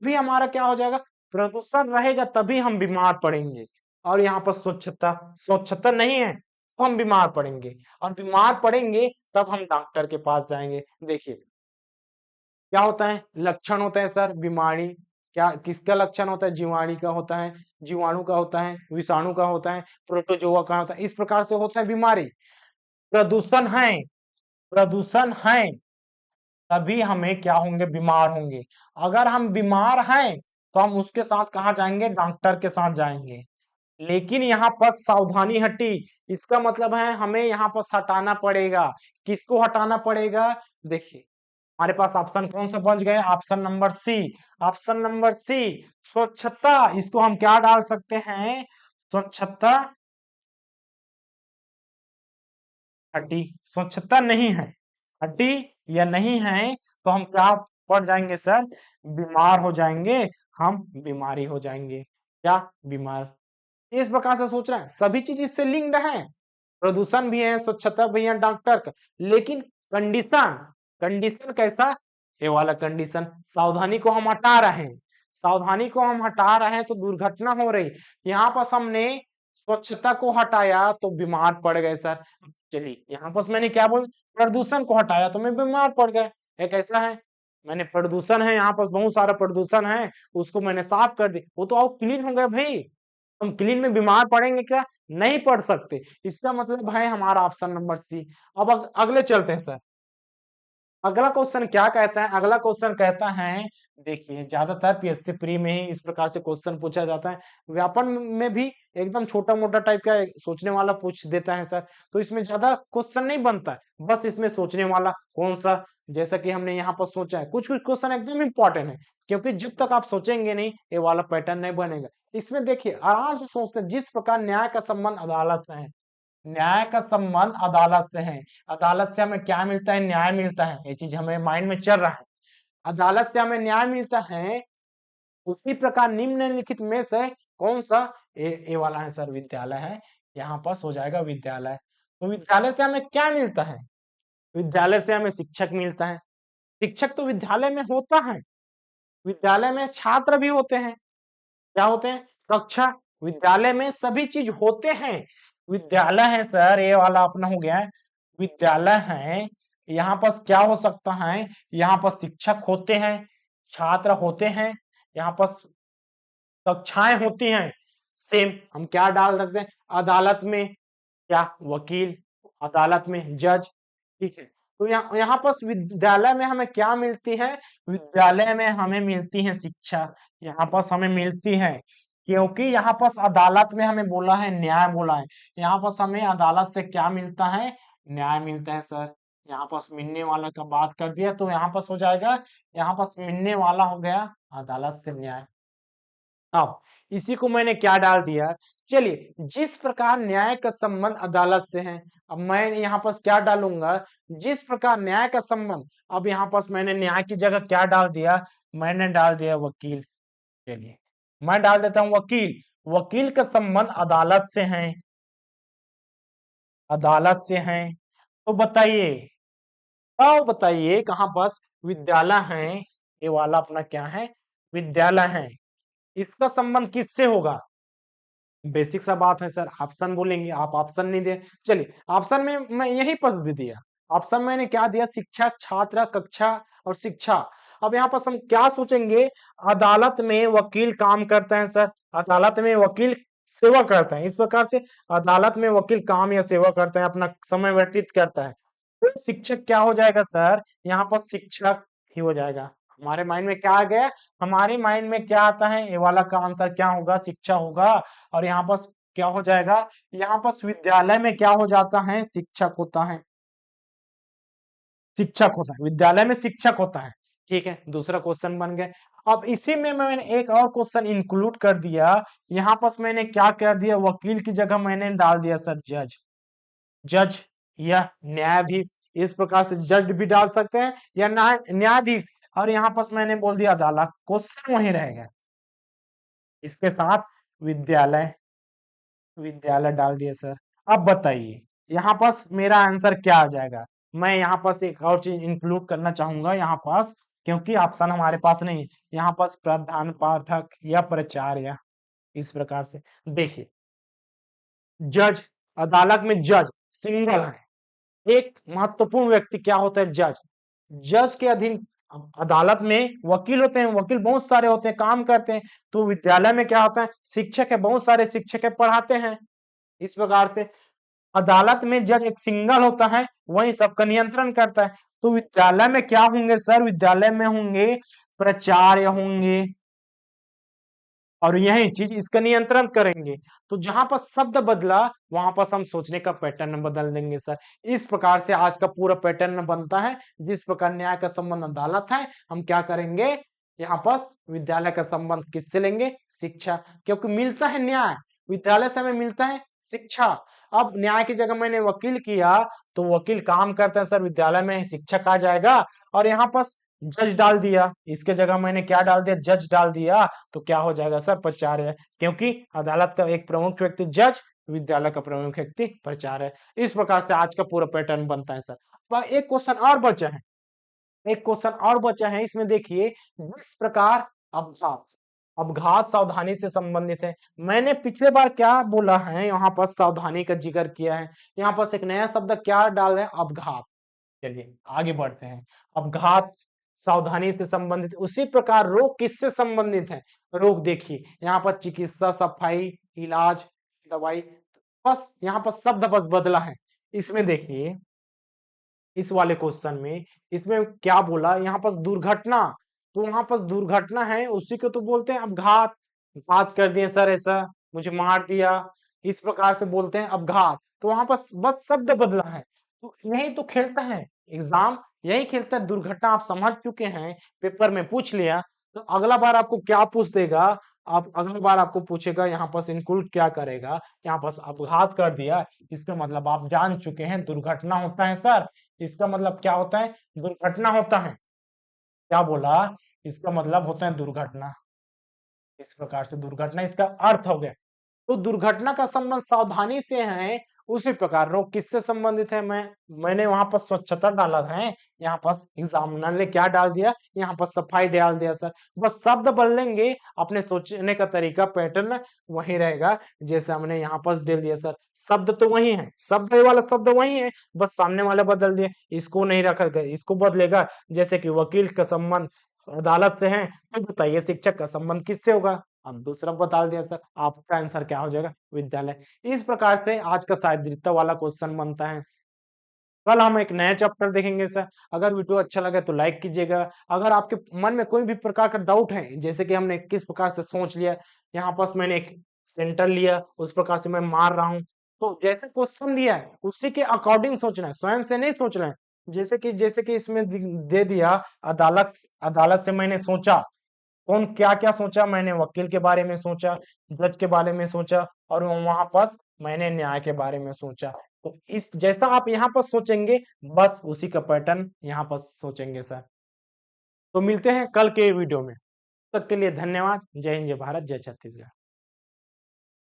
भी हमारा क्या हो जाएगा, प्रदूषण रहेगा तभी हम बीमार पड़ेंगे। और यहाँ पर स्वच्छता, स्वच्छता नहीं है तो हम बीमार पड़ेंगे, और बीमार पड़ेंगे तब हम डॉक्टर के पास जाएंगे। देखिए क्या होता है, लक्षण होता है सर, बीमारी क्या किसका लक्षण होता है, जीवाणु का होता है, जीवाणु का होता है, विषाणु का होता है, प्रोटोजोआ का होता है, इस प्रकार से होता है बीमारी। प्रदूषण है, प्रदूषण है तभी हमें क्या होंगे, बीमार होंगे। अगर हम बीमार हैं तो हम उसके साथ कहाँ जाएंगे, डॉक्टर के साथ जाएंगे। लेकिन यहाँ पर सावधानी हटी, इसका मतलब है हमें यहाँ पर हटाना पड़ेगा। किसको हटाना पड़ेगा, देखिए हमारे पास ऑप्शन कौन सा बच गए, option number C, option number C, स्वच्छता। इसको हम क्या डाल सकते हैं, स्वच्छता हटी, स्वच्छता नहीं है, हटी या नहीं है, तो हम क्या पड़ जाएंगे सर, बीमार हो जाएंगे, हम बीमारी हो जाएंगे, क्या, बीमार। इस प्रकार से सोच रहे हैं, सभी चीज इससे लिंक्ड है, प्रदूषण भी है, स्वच्छता भी है, डॉक्टर का। लेकिन कंडीशन, कंडीशन कैसा, ये वाला कंडीशन, सावधानी को हम हटा रहे हैं, सावधानी को हम हटा रहे हैं तो दुर्घटना हो रही। यहाँ पर हमने स्वच्छता को हटाया तो बीमार पड़ गए सर। चलिए यहाँ पर मैंने क्या बोल, प्रदूषण को हटाया तो मैं बीमार पड़ गए, एक ऐसा है। मैंने प्रदूषण है, यहाँ पर बहुत सारा प्रदूषण है, उसको मैंने साफ कर दी, वो तो और क्लीन हो गया भाई। हम क्लीन में बीमार पड़ेंगे क्या, नहीं पड़ सकते। इसका मतलब है हमारा ऑप्शन नंबर सी। अब अगले चलते हैं सर, अगला क्वेश्चन क्या कहता है, अगला क्वेश्चन कहता है, देखिए ज्यादातर पीएससी प्री में ही इस प्रकार से क्वेश्चन पूछा जाता है, व्यापन में भी एकदम छोटा मोटा टाइप का सोचने वाला पूछ देता है सर। तो इसमें ज्यादा क्वेश्चन नहीं बनता है, बस इसमें सोचने वाला कौन सा, जैसा कि हमने यहाँ पर सोचा है, कुछ कुछ क्वेश्चन एकदम इंपॉर्टेंट है, क्योंकि जब तक आप सोचेंगे नहीं ये वाला पैटर्न नहीं बनेगा। इसमें देखिए आराम से सोचते हैं, जिस प्रकार न्याय का संबंध अदालत से है, न्याय का संबंध अदालत से है। अदालत से हमें क्या मिलता है? न्याय मिलता है। ये चीज हमें माइंड में चल रहा है। अदालत से हमें न्याय मिलता है। उसी प्रकार निम्नलिखित में से कौन सा? ए वाला है सर, विद्यालय है। यहाँ पास हो जाएगा विद्यालय। तो विद्यालय से हमें क्या मिलता है? विद्यालय से हमें शिक्षक मिलता है। शिक्षक तो विद्यालय में होता है। विद्यालय में छात्र भी होते हैं। क्या होते हैं? कक्षा। विद्यालय में सभी चीज होते हैं। विद्यालय है सर, ये वाला अपना हो गया है। विद्यालय है। यहाँ पास क्या हो सकता है? यहाँ पास शिक्षक होते हैं, छात्र होते हैं, यहाँ पास कक्षाएं होती हैं। सेम हम क्या डाल सकते हैं? अदालत में क्या? वकील। अदालत में जज। ठीक है। तो यहाँ पास विद्यालय में हमें क्या मिलती है? विद्यालय में हमें मिलती है शिक्षा। यहाँ पास हमें मिलती है, क्योंकि यहाँ पास अदालत में हमें बोला है न्याय बोला है। यहाँ पास हमें अदालत से क्या मिलता है? न्याय मिलता है सर। यहाँ पास मिलने वाला का बात कर दिया तो यहाँ पास हो जाएगा, यहाँ पास मिलने वाला हो गया अदालत से न्याय। अब इसी को मैंने क्या डाल दिया? चलिए, जिस प्रकार न्याय का संबंध अदालत से है, अब मैं यहाँ पास क्या डालूंगा? जिस प्रकार न्याय का संबंध। अब यहाँ पास मैंने न्याय की जगह क्या डाल दिया? मैंने डाल दिया वकील। चलिए, मैं डाल देता हूं वकील। वकील का संबंध अदालत से है। अदालत से है। तो बताइए, अब बताइए कहां पास विद्यालय है? ये वाला अपना क्या है? विद्यालय है। इसका संबंध किससे होगा? बेसिक सा बात है सर, ऑप्शन बोलेंगे, आप ऑप्शन नहीं दे। चलिए, ऑप्शन में मैं यही पद दे दिया। ऑप्शन मैंने क्या दिया? शिक्षक, छात्र, कक्षा और शिक्षा। अब यहाँ पर हम क्या सोचेंगे? अदालत में वकील काम करते हैं सर। अदालत में वकील सेवा करते हैं। इस प्रकार से अदालत में वकील काम या सेवा करते हैं, अपना समय व्यतीत करता है। तो शिक्षक क्या हो जाएगा सर? यहाँ पर शिक्षक ही हो जाएगा। हमारे माइंड में क्या आ गया? हमारे माइंड में क्या आता है? ये वाला का आंसर क्या होगा? शिक्षा होगा। और यहाँ पर क्या हो जाएगा? यहाँ पर विद्यालय में क्या हो जाता है? शिक्षक होता है। शिक्षक होता है, विद्यालय में शिक्षक होता है। ठीक है, दूसरा क्वेश्चन बन गया। अब इसी में मैंने एक और क्वेश्चन इंक्लूड कर दिया। यहाँ पर मैंने क्या कर दिया? वकील की जगह मैंने डाल दिया सर जज। जज या न्यायाधीश। इस प्रकार से जज भी डाल सकते हैं या न्यायाधीश। और यहाँ पर मैंने बोल दिया अदालत। क्वेश्चन वही रहेगा। इसके साथ विद्यालय, विद्यालय डाल दिया सर। अब बताइए, यहाँ पास मेरा आंसर क्या आ जाएगा? मैं यहाँ पास एक और चीज इंक्लूड करना चाहूंगा यहाँ पास, क्योंकि ऑप्शन हमारे पास नहीं है। यहाँ पास प्रधान पाठक या प्राचार्य। इस प्रकार से देखिए, जज, अदालत में जज सिंगल है। एक महत्वपूर्ण व्यक्ति क्या होता है? जज। जज के अधीन अदालत में वकील होते हैं। वकील बहुत सारे होते हैं, काम करते हैं। तो विद्यालय में क्या होता है? शिक्षक है, बहुत सारे शिक्षक है, पढ़ाते हैं। इस प्रकार से अदालत में जज एक सिंगल होता है, वही सबका नियंत्रण करता है। तो विद्यालय में क्या होंगे सर? विद्यालय में होंगे प्राचार्य होंगे, और यही चीज इसका नियंत्रण करेंगे। तो जहां पर शब्द बदला, वहां पर हम सोचने का पैटर्न बदल देंगे सर। इस प्रकार से आज का पूरा पैटर्न बनता है। जिस प्रकार न्याय का संबंध अदालत है, हम क्या करेंगे? यहाँ पर विद्यालय का संबंध किससे लेंगे? शिक्षा। क्योंकि मिलता है न्याय, विद्यालय से हमें मिलता है शिक्षा। अब न्याय की जगह मैंने वकील किया, तो वकील काम करता है सर, विद्यालय में शिक्षक आ जाएगा। और यहाँ पर जज डाल दिया, इसके जगह मैंने क्या डाल दिया? जज डाल दिया। तो क्या हो जाएगा सर? प्राचार्य। क्योंकि अदालत का एक प्रमुख व्यक्ति जज, विद्यालय का प्रमुख व्यक्ति प्राचार्य। इस प्रकार से आज का पूरा पैटर्न बनता है सर। अब एक क्वेश्चन और बचा है। एक क्वेश्चन और बचा है, इसमें देखिए, जिस प्रकार अपघात, अपघात सावधानी से संबंधित है। मैंने पिछले बार क्या बोला है? यहाँ पर सावधानी का जिक्र किया है। यहाँ पर एक नया शब्द क्या डाल रहे हैं? अपघात। चलिए आगे बढ़ते हैं। अपघात सावधानी से संबंधित। उसी प्रकार रोग किससे संबंधित है? रोग देखिए, यहाँ पर चिकित्सा, सफाई, इलाज, दवाई। बस यहाँ पर शब्द बस बदला है। इसमें देखिए, इस वाले क्वेश्चन में इसमें क्या बोला? यहाँ पर दुर्घटना। तो यहाँ पर दुर्घटना है, उसी को तो बोलते हैं अपघात। घात कर दिया सर, ऐसा मुझे मार दिया, इस प्रकार से बोलते हैं अपघात। तो वहां पर बस शब्द बदला है। तो यही तो खेलता है एग्जाम, यही खेलता है। दुर्घटना आप समझ चुके हैं, पेपर में पूछ लिया। तो अगला बार आपको क्या पूछ देगा? आप अगली बार आपको पूछेगा यहाँ पर इंक्लूड क्या करेगा, यहाँ पर अपघात कर दिया, इसका मतलब आप जान चुके हैं दुर्घटना होता है सर। इसका मतलब क्या होता है? दुर्घटना होता है। क्या बोला? इसका मतलब होता है दुर्घटना। इस प्रकार से दुर्घटना इसका अर्थ हो गया। तो दुर्घटना का संबंध सावधानी से है, उसी प्रकार रोग किससे संबंधित है? मैंने वहां पर स्वच्छता डाला है, यहाँ पर एग्जामिनर ने क्या डाल दिया? यहाँ पर सफाई डाल दिया सर। बस शब्द बदलेंगे, अपने सोचने का तरीका पैटर्न वही रहेगा, जैसे हमने यहाँ पर डाल दिया सर। शब्द तो वही है, शब्द वाला शब्द वही है, बस सामने वाला बदल दिया। इसको नहीं रखा गया, इसको बदलेगा। जैसे कि वकील का संबंध अदालत से है, तो बताइए शिक्षक का संबंध किससे होगा? अब दूसरा बता दिया सर, आपका आंसर क्या हो जाएगा? विद्यालय। इस प्रकार से आज का शारीरिकता वाला क्वेश्चन बनता है। कल हम एक नया चैप्टर देखेंगे सर। अगर वीडियो अच्छा लगे तो लाइक कीजिएगा। अगर आपके मन में कोई भी प्रकार का डाउट है, जैसे कि हमने किस प्रकार से सोच लिया, यहाँ पास मैंने एक सेंटर लिया, उस प्रकार से मैं मार रहा हूँ, तो जैसे क्वेश्चन दिया है उसी के अकॉर्डिंग सोचना है, स्वयं से नहीं सोचना है। जैसे कि इसमें दे दिया, अदालत अदालत से मैंने सोचा, कौन क्या क्या सोचा, मैंने वकील के बारे में सोचा, जज के बारे में सोचा, और वहां पास मैंने न्याय के बारे में सोचा। तो इस जैसा आप यहाँ पर सोचेंगे, बस उसी का पैटर्न यहाँ पर सोचेंगे सर। तो मिलते हैं कल के वीडियो में। तब तक के लिए धन्यवाद। जय हिंद, जय भारत, जय छत्तीसगढ़।